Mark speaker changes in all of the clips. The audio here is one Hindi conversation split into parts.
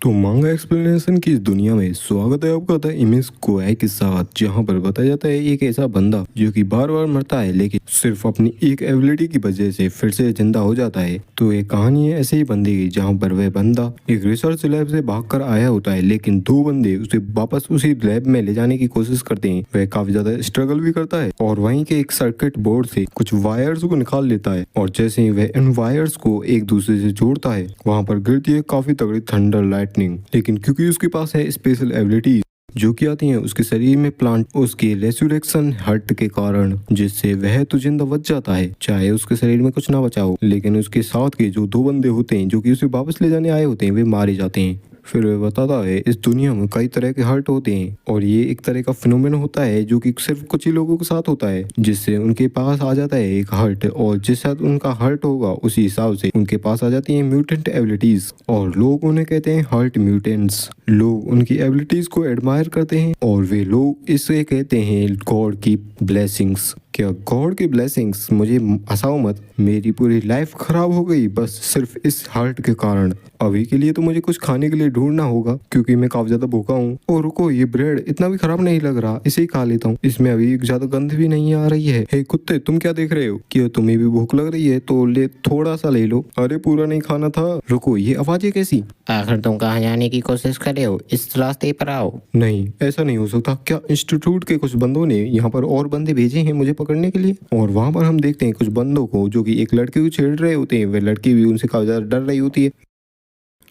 Speaker 1: तो मांगा एक्सप्लेनेशन की इस दुनिया में स्वागत है आपका द इमेज कोएक के साथ, जहां पर बताया जाता है एक ऐसा बंदा जो कि बार बार मरता है लेकिन सिर्फ अपनी एक एबिलिटी की वजह से फिर से जिंदा हो जाता है। तो ये कहानी है ऐसे ही बंदे की जहां पर वह बंदा एक रिसर्च लैब से भागकर आया होता है, लेकिन दो बंदे उसे वापस उसी लैब में ले जाने की कोशिश करते हैं। वह काफी ज्यादा स्ट्रगल भी करता है और वहीं के एक सर्किट बोर्ड से कुछ वायर्स को निकाल लेता है और जैसे ही वह इन वायर्स को एक दूसरे से जोड़ता है वहां पर गिरती है काफी तगड़ी थंडर लाइटनिंग। लेकिन क्योंकि उसके पास है स्पेशल एबिलिटी जो कि आती हैं उसके शरीर में प्लांट उसके रेसुरेक्शन हर्ट के कारण, जिससे वह तो जिंदा बच जाता है चाहे उसके शरीर में कुछ ना बचा हो। लेकिन उसके साथ के जो दो बंदे होते हैं जो कि उसे वापस ले जाने आए होते हैं वे मारे जाते हैं। फिर वह बताता है इस दुनिया में कई तरह के हर्ट होते हैं और ये एक तरह का फिनोमेना होता है जो कि सिर्फ कुछ ही लोगों के साथ होता है, जिससे उनके पास आ जाता है एक हर्ट और जिस साथ उनका हर्ट होगा उसी हिसाब से उनके पास आ जाती है म्यूटेंट एबिलिटीज और लोग उन्हें कहते हैं हर्ट म्यूटेंट्स। लोग उनकी एबिलिटीज को एडमायर करते हैं और वे लोग इसे कहते हैं गॉड की ब्लेसिंग्स। क्या गॉड की ब्लेसिंग्स? मुझे हंसाओ मत, मेरी पूरी लाइफ खराब हो गई बस सिर्फ इस हार्ट के कारण। अभी के लिए तो मुझे कुछ खाने के लिए ढूंढना होगा क्योंकि मैं काफी ज्यादा भूखा हूँ। और रुको, ये ब्रेड इतना भी खराब नहीं लग रहा, इसे ही खा लेता हूँ, इसमें अभी ज्यादा गंध भी नहीं आ रही है। हे कुत्ते, तुम क्या देख रहे हो? क्या तुम्हें भी भूख लग रही है? तो ले, थोड़ा सा ले लो। अरे पूरा नहीं खाना था। रुको, ये आवाजें कैसी?
Speaker 2: आखिर तुम कहाँ जाने की कोशिश कर रहे हो? इस रास्ते पर आओ।
Speaker 1: नहीं, ऐसा नहीं हो सकता। क्या इंस्टीट्यूट के कुछ बंदों ने यहाँ पर और बंदे भेजे हैं मुझे पकड़ने के लिए? और वहां पर हम देखते हैं कुछ बंदों को जो कि एक लड़के को छेड़ रहे होते हैं। वह लड़की भी उनसे काफी ज्यादा डर रही होती है।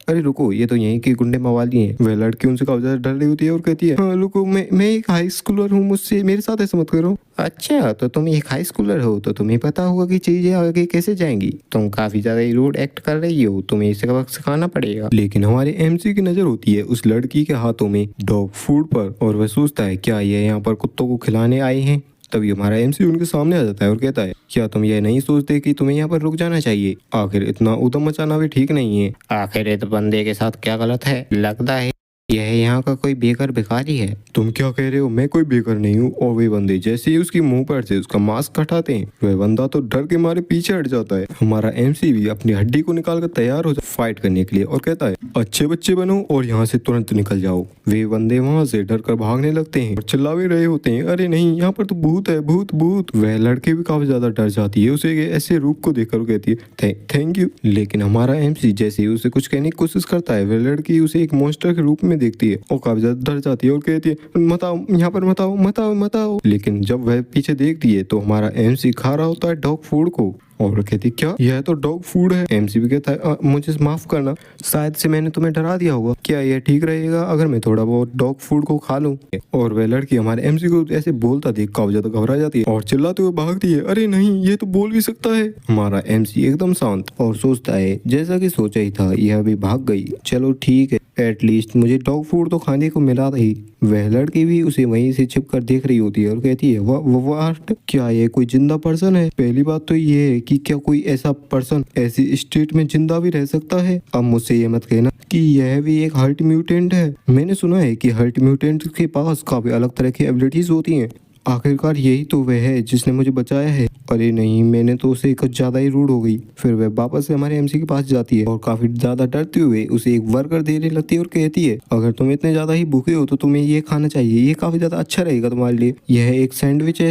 Speaker 1: अरे रुको, ये तो यहीं की गुंडे मवाली हैं। वह लड़की उनसे काफी ज्यादा डर रही होती है और कहती है हाँ रुको, मैं एक हाई स्कूलर हूँ, मुझसे मेरे साथ ऐसा मत करो।
Speaker 2: अच्छा, तो तुम एक हाई स्कूलर हो तो तुम्हें पता होगा कि चीजें आगे कैसे जाएंगी। तुम काफी ज्यादा रूड एक्ट कर रही हो, तुम्हें इसे सबक सिखाना पड़ेगा।
Speaker 1: लेकिन हमारे एमसी की नजर होती है उस लड़की के हाथों में डॉग फूड पर और वह सोचता है क्या ये यहाँ पर कुत्तों को खिलाने आए हैं। तभी हमारा एमसी उनके सामने आ जाता है और कहता है क्या तुम ये नहीं सोचते कि तुम्हें यहाँ पर रुक जाना चाहिए? आखिर इतना उधम मचाना भी ठीक नहीं है।
Speaker 2: आखिर इस बंदे के साथ क्या गलत है? लगता है यह यहाँ का कोई बेकार भिखारी है।
Speaker 1: तुम क्या कह रहे हो? मैं कोई बेकर नहीं हूँ। और वे बंदे जैसे ही उसके मुंह पर से उसका मास्क हटाते हैं वह बंदा तो डर के मारे पीछे हट जाता है। हमारा एमसी भी अपनी हड्डी को निकाल कर तैयार हो जाए फाइट करने के लिए और कहता है अच्छे बच्चे बनो और यहाँ से तुरंत निकल जाओ। वे बंदे वहाँ से डर कर भागने लगते हैं और चिल्ला भी रहे होते हैं अरे नहीं, यहाँ पर तो भूत है, भूत भूत। वह लड़की भी काफी ज्यादा डर जाती है उसे ऐसे रूप को देखकर कहती है थैंक यू। लेकिन हमारा एमसी जैसे ही उसे कुछ कहने की कोशिश करता है वह लड़की उसे एक मॉन्स्टर के रूप में देखती है और काफी ज्यादा डर जाती है और कहती है मत आओ, यहाँ पर मत आओ, मत आओ, मत आओ। लेकिन जब वह पीछे देखती है तो हमारा एमसी खा रहा होता है डॉग फूड को और कहती क्या यह तो डॉग फूड है? एमसी भी कहता है मुझे माफ करना, शायद से मैंने तुम्हें डरा दिया होगा। क्या यह ठीक रहेगा अगर मैं थोड़ा बहुत डॉग फूड को खा लूं? और वह लड़की हमारे एमसी को ऐसे बोलता देख काफी ज्यादा घबरा जाती है और चिल्लाते हुए भागती है अरे नहीं, ये तो बोल भी सकता है। हमारा एमसी एकदम शांत और सोचता है जैसा कि सोचा ही था यह भी भाग गई, चलो ठीक है, एटलीस्ट मुझे डॉग फूड तो खाने को मिला रही। वह लड़की भी उसे वहीं से छिप कर देख रही होती है और कहती है वाट, क्या ये कोई जिंदा पर्सन है? पहली बात तो ये है कि क्या कोई ऐसा पर्सन ऐसी स्टेट में जिंदा भी रह सकता है? अब मुझसे ये मत कहना कि यह भी एक हर्ट म्यूटेंट है। मैंने सुना है कि हर्ट म्यूटेंट के पास काफी अलग तरह की एबिलिटीज होती हैं। आखिरकार यही तो वह है जिसने मुझे बचाया है। अरे नहीं, मैंने तो उसे कुछ ज्यादा ही रूड हो गई। फिर वह वापस से हमारे एमसी के पास जाती है और काफी ज्यादा डरते हुए उसे एक बर्गर देने लगती है और कहती है अगर तुम इतने ज्यादा ही भूखे हो तो तुम्हें ये खाना चाहिए, ये काफी ज्यादा अच्छा रहेगा तुम्हारे लिए। यह एक सैंडविच है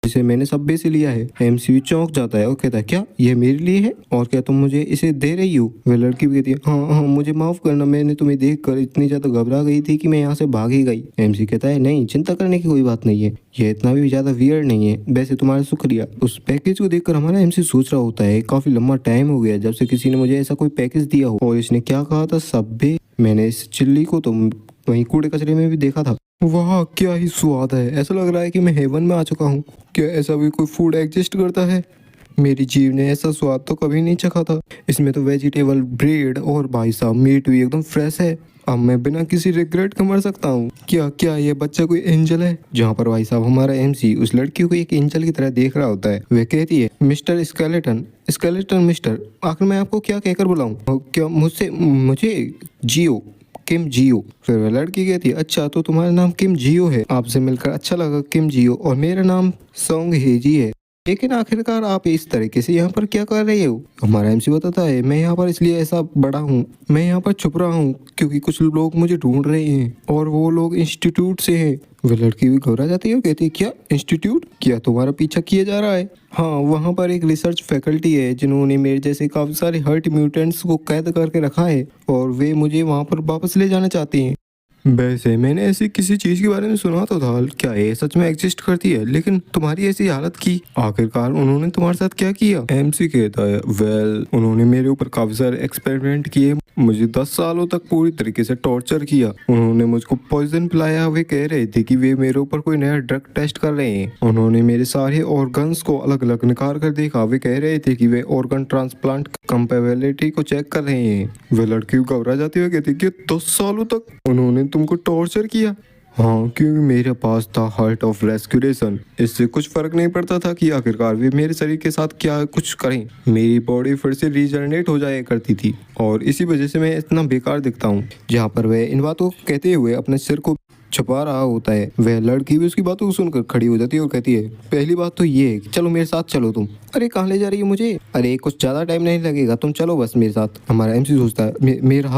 Speaker 1: जिसे मैंने सबवे से लिया है। एमसी भी चौंक जाता है और कहता है क्या यह मेरे लिए है और क्या तुम मुझे इसे दे रही हो? वह लड़की भी कहती है हाँ, मुझे माफ करना, मैंने तुम्हें देखकर इतनी ज्यादा घबरा गई थी कि मैं यहाँ से भाग ही गई। एमसी कहता है नहीं, चिंता करने की कोई बात नहीं है, यह इतना भी ज्यादा वियर्ड नहीं है। वैसे तुम्हारा शुक्रिया। उस पैकेज को देखकर हमारा एमसी सोच रहा होता है काफी लंबा टाइम हो गया जब से किसी ने मुझे ऐसा कोई पैकेज दिया हो। और इसने क्या कहा था सबवे? मैंने इस चिल्ली को तो वहीं कूड़े कचरे में भी देखा था। वाह क्या ही स्वाद है, ऐसा लग रहा है कि मैं हेवन में आ चुका हूँ। क्या ऐसा भी कोई फूड एग्जिस्ट करता है? मेरी जीभ ने ऐसा स्वाद तो कभी नहीं चखा था। इसमें तो वेजिटेबल ब्रेड और भाई साहब मीट भी एकदम फ्रेश है। अब मैं बिना किसी रिग्रेट के मर सकता हूँ। क्या क्या ये बच्चा कोई एंजल है? जहाँ पर भाई साहब हमारा एमसी उस लड़की को एक एंजल की तरह देख रहा होता है। वह कहती है मिस्टर स्केलेटन मिस्टर, आखिर मैं आपको क्या कहकर बुलाऊं? क्या मुझे जियो, किम जियो। फिर वह लड़की कहती है अच्छा तो तुम्हारा नाम किम जियो है, आपसे मिलकर अच्छा लगा किम जियो, और मेरा नाम सोंग हेजी है।
Speaker 2: लेकिन आखिरकार आप इस तरीके से यहाँ पर क्या कर रहे हो? हमारा एमसी बताता है, मैं यहाँ पर इसलिए ऐसा बड़ा हूँ, मैं यहाँ पर छुप रहा हूँ क्योंकि कुछ लोग मुझे ढूंढ रहे हैं और वो लोग इंस्टीट्यूट से हैं। वह लड़की भी घबरा जाती है और कहती है, क्या इंस्टीट्यूट? क्या तुम्हारा पीछा किया जा रहा है? हाँ, वहाँ पर एक रिसर्च फैकल्टी है जिन्होंने मेरे जैसे काफी सारे हर्ट म्यूटेंट्स को कैद करके रखा है और वे मुझे वहाँ पर वापस ले जाना चाहते हैं।
Speaker 1: वैसे मैंने ऐसी किसी चीज के बारे में सुना तो था, क्या ये सच में एग्जिस्ट करती है? लेकिन तुम्हारी ऐसी हालत की आखिरकार उन्होंने तुम्हारे साथ क्या किया? एमसी कहता है, वेल उन्होंने मेरे ऊपर काफी सारे एक्सपेरिमेंट किए, मुझे 10 सालों तक पूरी तरीके से टॉर्चर किया। उन्होंने मुझको पॉइजन पिलाया। वे कह रहे थे कि वे मेरे ऊपर कोई नया ड्रग टेस्ट कर रहे हैं। उन्होंने मेरे सारे ऑर्गन्स को अलग अलग निकाल कर देखा। वे कह रहे थे कि वे ऑर्गन ट्रांसप्लांट कंपेबिलिटी को चेक कर रहे हैं। वे लड़की घबरा जाती है, कहती कि 10 सालों तक उन्होंने तुमको टॉर्चर किया? हाँ, क्योंकि मेरे पास था हार्ट ऑफ रेस्क्यूरेशन। इससे कुछ फर्क नहीं पड़ता था कि आखिरकार वे मेरे शरीर के साथ क्या कुछ करें। मेरी बॉडी फिर से रीजनरेट हो जाया करती थी और इसी वजह से मैं इतना बेकार दिखता हूँ। जहाँ पर वह इन बातों को कहते हुए अपने सिर को छुपा रहा होता है, वह लड़की भी उसकी बातों को सुनकर खड़ी हो जाती है और कहती है, पहली बात तो ये है कि चलो मेरे साथ चलो तुम। अरे कहाँ ले जा रही है मुझे? अरे कुछ ज्यादा टाइम नहीं लगेगा, तुम चलो बस मेरे साथ। हमारा एमसी सोचता है, मेरा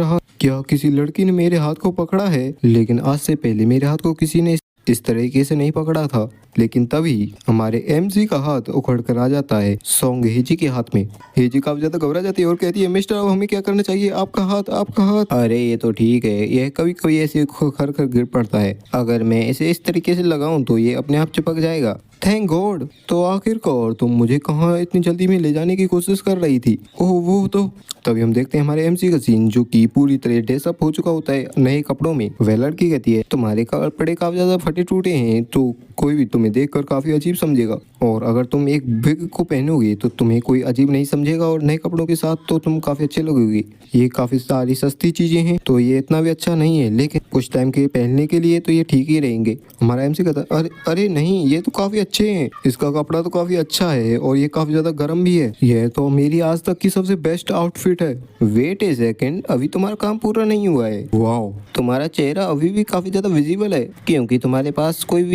Speaker 1: हाथ क्या किसी लड़की ने मेरे हाथ को पकड़ा है? लेकिन आज से पहले मेरे हाथ को किसी ने इस तरीके से नहीं पकड़ा था। लेकिन तभी हमारे एमसी का हाथ उखड़ कर आ जाता है सॉन्ग हेजी के हाथ में। हेजी काफी ज्यादा घबरा जाती है और कहती है, मिस्टर अब हमें क्या करना चाहिए? आपका हाथ, आपका हाथ। अरे ये तो ठीक है, यह कभी कभी ऐसे खर कर गिर पड़ता है। अगर मैं इसे इस तरीके से लगाऊं तो ये अपने आप चिपक जाएगा। Thank God. तो आखिरकार तुम मुझे कहाँ इतनी जल्दी में ले जाने की कोशिश कर रही थी? ओह वो तो। तभी हम देखते हैं हमारे एमसी का सीन, जो कि पूरी तरह ड्रेसअप हो चुका होता है नए कपड़ों में। वह लड़की कहती है, तुम्हारे कपड़े काफी ज्यादा फटे टूटे हैं तो कोई भी तुम्हें देखकर काफी अजीब समझेगा, और अगर तुम एक बिग को पहनोगे तो तुम्हें कोई अजीब नहीं समझेगा, और नए कपड़ों के साथ तो तुम काफी अच्छे लगोगे। ये काफी सारी सस्ती चीजें हैं तो ये इतना भी अच्छा नहीं है, लेकिन कुछ टाइम के पहनने के लिए तो ये ठीक ही रहेंगे। हमारा एमसी कहता है, अरे अरे नहीं, ये तो काफी अच्छे हैं, इसका कपड़ा तो काफी अच्छा है और ये काफी ज्यादा गर्म भी है। यह तो मेरी आज तक की सबसे बेस्ट आउटफिट है। वेट ए सेकेंड, अभी तुम्हारा काम पूरा नहीं हुआ है। वाओ, तुम्हारा चेहरा अभी भी काफी ज्यादा विजिबल है क्योंकि तुम्हारे पास कोई भी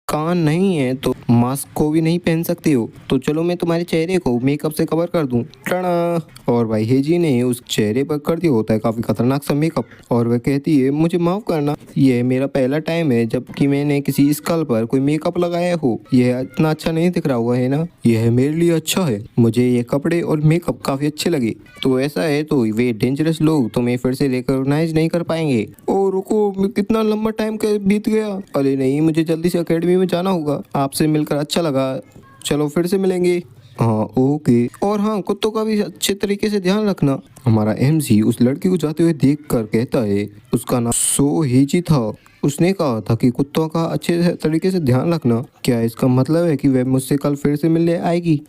Speaker 1: कान नहीं है तो मास्क को भी नहीं पहन सकते हो। तो चलो मैं तुम्हारे चेहरे को मेकअप से कवर कर दूं। टड़ा। और भाई हेजी ने उस चेहरे पर कर दिया होता है काफी खतरनाक सा मेकअप, और वह कहती है, मुझे माफ करना, यह मेरा पहला टाइम है जबकि मैंने किसी स्कल पर कोई मेकअप लगाया हो। यह इतना अच्छा नहीं दिख रहा हुआ है ना? यह मेरे लिए अच्छा है, मुझे ये कपड़े और मेकअप काफी अच्छे लगे। तो ऐसा है तो वे डेंजरस लोग तुम्हें फिर से रिकॉग्नाइज नहीं कर पाएंगे। ओ रुको, कितना लंबा टाइम बीत गया। अरे नहीं, मुझे जल्दी से अकेडमी में जाना होगा। आपसे मिलकर अच्छा लगा, चलो फिर से मिलेंगे। हाँ ओके, और हाँ कुत्तों का भी अच्छे तरीके से ध्यान रखना। हमारा एमसी उस लड़की को जाते हुए देखकर कहता है, उसका नाम सो हेजी था। उसने कहा था कि कुत्तों का अच्छे तरीके से ध्यान रखना। क्या इसका मतलब है कि वह मुझसे कल फिर से मिलने आएगी?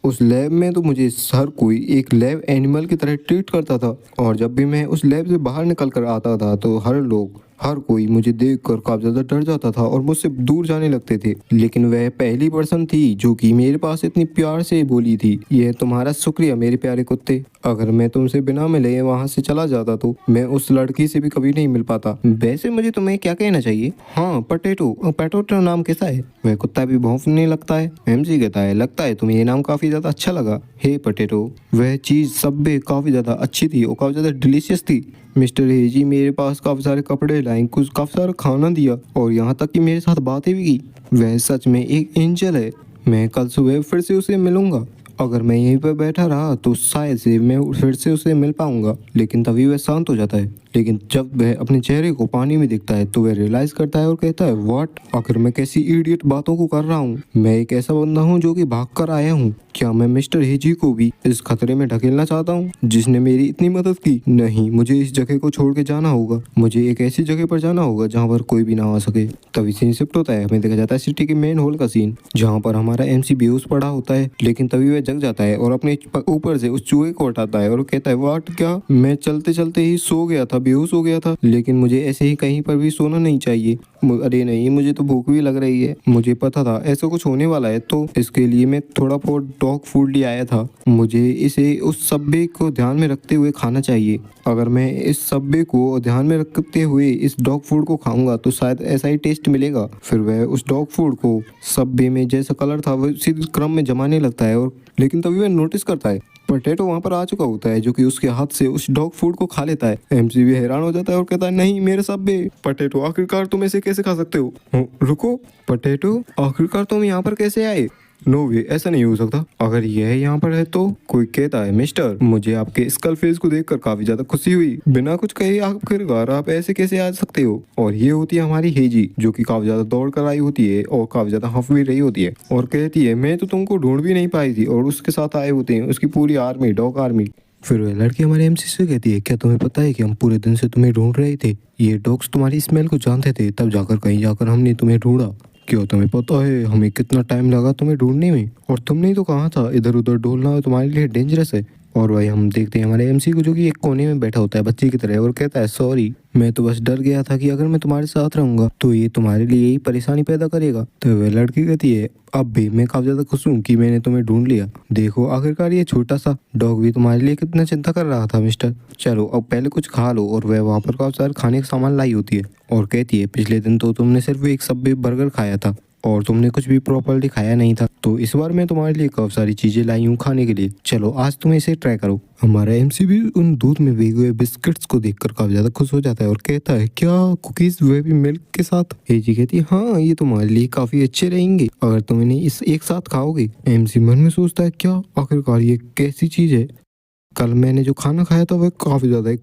Speaker 1: उस लैब में तो मुझे हर कोई एक लैब एनिमल की तरह ट्रीट करता था, और जब भी मैं उस लैब से बाहर निकल कर आता था तो हर कोई मुझे देखकर काफी ज्यादा डर जाता था और मुझसे दूर जाने लगते थे। लेकिन वह पहली पर्सन थी जो कि मेरे पास इतनी प्यार से बोली थी, यह तुम्हारा शुक्रिया मेरे प्यारे कुत्ते। अगर मैं तुमसे बिना मिले वहाँ से चला जाता तो मैं उस लड़की से भी कभी नहीं मिल पाता। वैसे मुझे तुम्हें क्या कहना चाहिए? हाँ पटेटो नाम कैसा है? वह कुत्ता भी भौंकने लगता है। एमसी कहता है, लगता है तुम्हें ये नाम काफी ज्यादा अच्छा लगा। हे पटेटो, वह चीज सब भी काफी ज्यादा अच्छी थी और काफी ज्यादा डिलीशियस थी। मिस्टर हेजी मेरे पास काफी सारे कपड़े लाए, कुछ काफी सारा खाना दिया और यहाँ तक कि मेरे साथ बातें भी की। वह सच में एक एंजल है। मैं कल सुबह फिर से उसे मिलूंगा। अगर मैं यहीं पर बैठा रहा तो शायद से मैं फिर से उसे मिल पाऊंगा। लेकिन तभी वह शांत हो जाता है। लेकिन जब वह अपने चेहरे को पानी में देखता है तो वह रियलाइज करता है और कहता है, व्हाट, आखिर मैं कैसी इडियट बातों को कर रहा हूँ। मैं एक ऐसा बंदा हूँ जो कि भाग कर आया हूँ। क्या मैं मिस्टर हेजी को भी इस खतरे में ढकेलना चाहता हूँ जिसने मेरी इतनी मदद की? नहीं, मुझे इस जगह को छोड़ के जाना होगा। मुझे एक ऐसी जगह पर जाना होगा जहाँ पर कोई भी ना आ सके। तभी सीन शिफ्ट होता है। हमें देखा जाता है सिटी के मेन हॉल का सीन, जहाँ पर हमारा एमसी बेहोश पड़ा होता है। लेकिन तभी वह जग जाता है और अपने ऊपर से उस चूहे को हटाता है और कहता है, व्हाट, क्या? मैं चलते चलते ही सो गया था
Speaker 2: बेहोश हो गया था, लेकिन मुझे ऐसे ही कहीं पर भी सोना नहीं चाहिए। अरे नहीं, मुझे तो भूख भी लग रही है। मुझे पता था ऐसा कुछ होने वाला है, तो इसके लिए मैं थोड़ा बहुत डॉग फूड ले आया था। मुझे इसे उस सब्वे को ध्यान में रखते हुए खाना चाहिए। अगर मैं इस सब्वे को ध्यान में रखते हुए इस डॉग फूड को खाऊंगा तो शायद ऐसा ही टेस्ट मिलेगा। फिर वह उस डॉग फूड को सब्वे में जैसा कलर था वो उसी क्रम में जमाने लगता है, और लेकिन तभी वह नोटिस करता है पोटैटो वहां पर आ चुका होता है, जो कि उसके हाथ से उस डॉग फूड को खा लेता है। एमसी भी हैरान हो जाता है और कहता है, नहीं मेरे सब्वे। पोटैटो, आखिरकार तुम ऐसे कैसे खा सकते हो? रुको पोटैटो, आखिरकार तुम यहाँ पर कैसे आए? नो वे, ऐसा नहीं हो सकता। अगर यह यहाँ पर है तो कोई कहता है, मिस्टर मुझे आपके स्कल फेस को देखकर काफी ज्यादा खुशी हुई। बिना कुछ कहे आखिरकार आप ऐसे कैसे आ सकते हो? और ये होती है हमारी हेजी, जो कि काफी ज्यादा दौड़ कर आई होती है और काफी ज्यादा हंस भी रही होती है और कहती है, मैं तो तुमको ढूंढ भी नहीं पाई थी, और उसके साथ आए होते हैं उसकी पूरी आर्मी, डॉग आर्मी। फिर वह लड़की हमारे एमसी से कहती है, क्या तुम्हें पता है कि हम पूरे दिन से तुम्हें ढूंढ रहे थे? ये डॉग्स तुम्हारी स्मेल को जानते थे, तब जाकर कहीं जाकर हमने तुम्हें ढूंढा। क्यों, तुम्हें पता है हमें कितना टाइम लगा तुम्हें ढूंढने में? और तुमने ही तो कहा था इधर उधर ढूंढना तुम्हारे लिए डेंजरस है। और भाई हम देखते हैं हमारे एमसी को, जो कि एक कोने में बैठा होता है बच्चे की तरह, और कहता है, सॉरी मैं तो बस डर गया था कि अगर मैं तुम्हारे साथ रहूंगा तो ये तुम्हारे लिए ही परेशानी पैदा करेगा। तो वह लड़की कहती है, अब भी मैं काफी ज्यादा खुश हूँ कि मैंने तुम्हें ढूंढ लिया। देखो आखिरकार ये छोटा सा डॉग भी तुम्हारे लिए कितना चिंता कर रहा था मिस्टर। चलो अब पहले कुछ खा लो। और वह वहाँ पर काफी सारे खाने का सामान लाई होती है और कहती है, पिछले दिन तो तुमने सिर्फ एक सबवे बर्गर खाया था और तुमने कुछ भी प्रॉपर्ली खाया नहीं था, तो इस बार मैं तुम्हारे लिए काफी सारी चीजें लाई हूँ खाने के लिए। चलो आज तुम इसे ट्राई करो। हमारा एमसी भी उन दूध में भिगे हुए बिस्किट्स को देखकर काफी ज्यादा खुश हो जाता है और कहता है, क्या कुकीज वह भी मिल्क के साथ? हेजी कहती है, हाँ ये तुम्हारे लिए काफी अच्छे रहेंगे अगर तुम इन्हें इस एक साथ खाओगे। एमसी मन में सोचता है, क्या आखिरकार ये कैसी चीज है? कल मैंने जो खाना खाया था वह काफी ज्यादा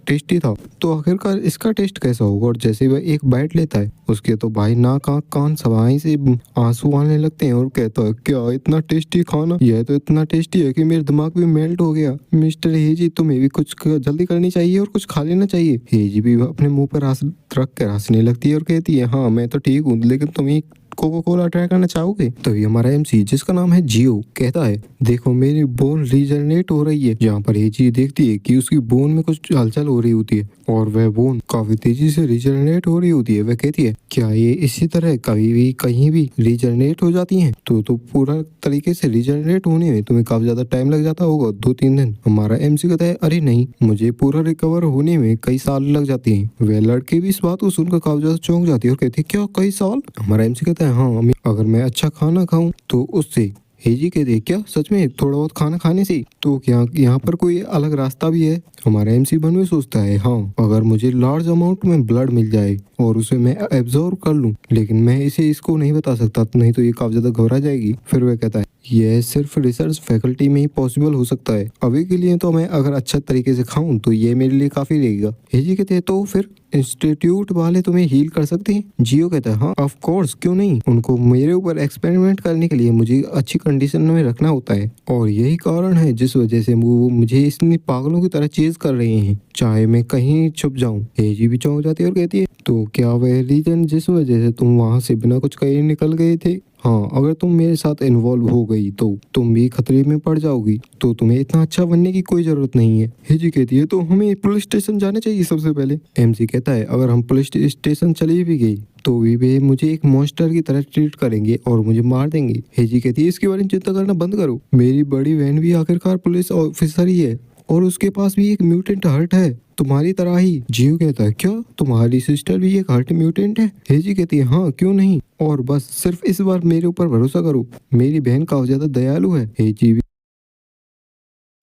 Speaker 2: टेस्टी था, तो आखिरकार इसका टेस्ट कैसा होगा? और जैसे वह एक बाइट लेता है उसके तो भाई नाक आँख कान सवाई से आंसू आने लगते हैं और कहता है, क्या इतना टेस्टी खाना? यह तो इतना टेस्टी है कि मेरे दिमाग भी मेल्ट हो गया। मिस्टर हेजी तुम्हें भी कुछ जल्दी करनी चाहिए और कुछ खा लेना चाहिए। हेजी भी अपने मुंह पर हाथ रख कर हंसने लगती है और कहती है, हाँ मैं तो ठीक हूँ, लेकिन तुम ही कोका कोला ट्राई करना चाहोगे? तभी हमारा एमसी, जिसका नाम है जियो, कहता है, देखो मेरी बोन रीजनरेट हो रही है। जहाँ पर हेजी देखती है कि उसकी बोन में कुछ हलचल हो रही होती है और वह बोन काफी तेजी से रीजनरेट हो रही होती है। वह कहती है, क्या ये इसी तरह कभी भी कहीं भी रीजनरेट हो जाती हैं? तो पूरा तरीके से रीजनरेट होने में तुम्हें काफी ज्यादा टाइम लग जाता होगा, 2-3 दिन। हमारा एमसी कहता है, अरे नहीं, मुझे पूरा रिकवर होने में कई साल लग जाते हैं। वह लड़की भी इस बात को सुनकर काफी ज्यादा चौंक जाती है और कहती है, क्या कई साल? हमारा एमसी कहता है, हाँ अगर मैं अच्छा खाना खाऊं तो उससे। हेजी कहते हैं, क्या सच में थोड़ा बहुत खाना खाने से? तो क्या यहाँ पर कोई अलग रास्ता भी है? हमारा एमसी मन में सोचता है, हाँ अगर मुझे लार्ज अमाउंट में ब्लड मिल जाए और उसे मैं एब्जॉर्ब कर लूं, लेकिन मैं इसको नहीं बता सकता, नहीं तो ये काफी ज्यादा घबरा जाएगी। फिर वह कहता है, यह सिर्फ रिसर्च फैकल्टी में ही पॉसिबल हो सकता है, अभी के लिए तो मैं अगर अच्छा तरीके से खाऊं तो ये मेरे लिए काफी रहेगा। हेजी कहते हैं, तो फिर इंस्टीट्यूट वाले तुम्हें हील कर सकते हैं? जियो कहता है, हाँ ऑफ कोर्स, क्यों नहीं। उनको मेरे ऊपर एक्सपेरिमेंट करने के लिए मुझे अच्छी कंडीशन में रखना होता है, और यही कारण है जिस वजह से वो मुझे इतनी पागलों की तरह चेज कर रहे हैं, चाहे मैं कहीं छुप जाऊं। हेजी भी चौंक जाती है और कहती है, तो क्या वह रीजन जिस वजह से तुम वहां से बिना कुछ कहे निकल गए थे? हाँ, अगर तुम मेरे साथ इन्वॉल्व हो गई तो तुम भी खतरे में पड़ जाओगी, तो तुम्हें इतना अच्छा बनने की कोई जरूरत नहीं है। हेजी कहती है, तो हमें पुलिस स्टेशन जाना चाहिए सबसे पहले। एमसी कहता है, अगर हम पुलिस स्टेशन चली भी गई तो भी वे मुझे एक मॉन्स्टर की तरह ट्रीट करेंगे और मुझे मार देंगे। हेजी कहती है, इसके बारे में चिंता करना बंद करो, मेरी बड़ी बहन भी आखिरकार पुलिस ऑफिसर ही है और उसके पास भी एक म्यूटेंट हर्ट है तुम्हारी तरह ही। जियो कहता है, क्या तुम्हारी सिस्टर भी एक हर्ट म्यूटेंट है? हेजी कहती है, हाँ क्यों नहीं, और बस सिर्फ इस बार मेरे ऊपर भरोसा करो, मेरी बहन काफी ज्यादा दयालु है।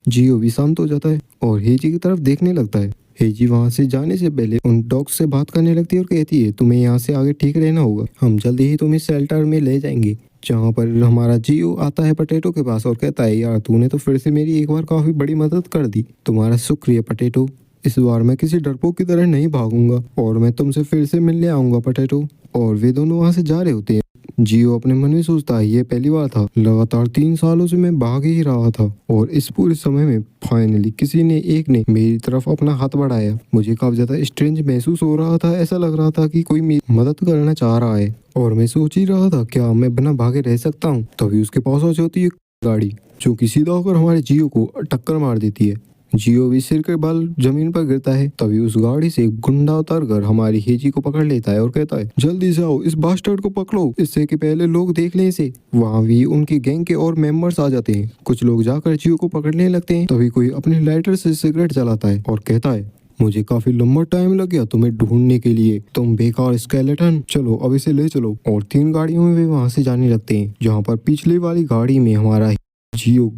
Speaker 2: जियो भी शांत हो जाता है और हेजी की तरफ देखने लगता है। हेजी वहाँ से जाने से पहले उन डॉग्स से बात करने लगती है और कहती है, तुम्हें यहाँ से आगे ठीक रहना होगा, हम जल्दी ही तुम्हें शेल्टर में ले जाएंगे। जहाँ पर हमारा जियो आता है पोटैटो के पास और कहता है, यार तूने तो फिर से मेरी एक बार काफी बड़ी मदद कर दी, तुम्हारा शुक्रिया पोटैटो। इस बार मैं किसी डरपोक की तरह नहीं भागूंगा और मैं तुमसे फिर से मिलने आऊंगा पोटैटो। और वे दोनों वहाँ से जा रहे होते हैं। जियो अपने मन में सोचता है, ये पहली बार था, लगातार 3 सालों से मैं भाग ही रहा था और इस पूरे समय में फाइनली किसी ने एक ने मेरी तरफ अपना हाथ बढ़ाया। मुझे काफी ज्यादा स्ट्रेंज महसूस हो रहा था, ऐसा लग रहा था कि कोई मेरी मदद करना चाह रहा है और मैं सोच ही रहा था, क्या मैं बिना भागे रह सकता हूँ? तभी उसके पास आ जाती है गाड़ी, जो कि सीधा होकर हमारे जियो को टक्कर मार देती है जियो भी सिर के बल जमीन पर गिरता है। तभी उस गाड़ी से एक गुंडा उतर कर हमारी हेजी को पकड़ लेता है और कहता है, जल्दी से आओ, इस बास्टर्ड को पकड़ो, इससे कि पहले लोग देख लें इसे। वहाँ भी उनकी गैंग के और मेंबर्स आ जाते हैं। कुछ लोग जाकर जियो को पकड़ने लगते हैं। तभी कोई अपने लाइटर से सिगरेट जलाता है और कहता है, मुझे काफी लंबा टाइम लग गया तुम्हें ढूंढने के लिए, तुम बेकार स्केलेटन, चलो अब इसे ले चलो। और 3 गाड़ियों में वे वहां से जाने लगते हैं, जहाँ पर पिछले वाली गाड़ी में हमारा जियो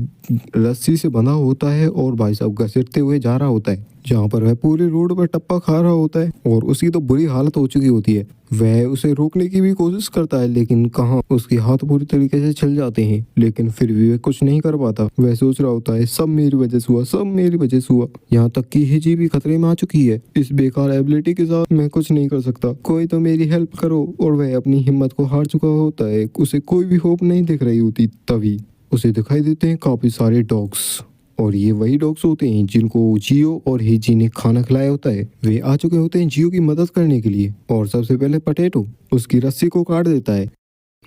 Speaker 2: रस्सी से बंधा होता है और भाई साहब घसीटते हुए जा रहा होता है, जहाँ पर वह पूरे रोड पर टप्पा खा रहा होता है और उसकी तो बुरी हालत हो चुकी होती है। वह उसे रोकने की भी कोशिश करता है, लेकिन कहाँ, उसके हाथ पूरी तरीके से छिल जाते हैं, लेकिन फिर भी वह कुछ नहीं कर पाता। वह सोच रहा होता है, सब मेरी वजह से हुआ, सब मेरी वजह से हुआ। यहाँ तक कि हिजी भी खतरे में आ चुकी है। इस बेकार एबिलिटी के साथ मैं कुछ नहीं कर सकता, कोई तो मेरी हेल्प करो। और वह अपनी हिम्मत को हार चुका होता है, उसे कोई भी होप नहीं दिख रही होती। तभी उसे दिखाई देते हैं काफी सारे डॉग्स, और ये वही डॉग्स होते हैं जिनको जियो और हेजी ने खाना खिलाया होता है। वे आ चुके होते हैं जियो की मदद करने के लिए, और सबसे पहले पटेटो उसकी रस्सी को काट देता है,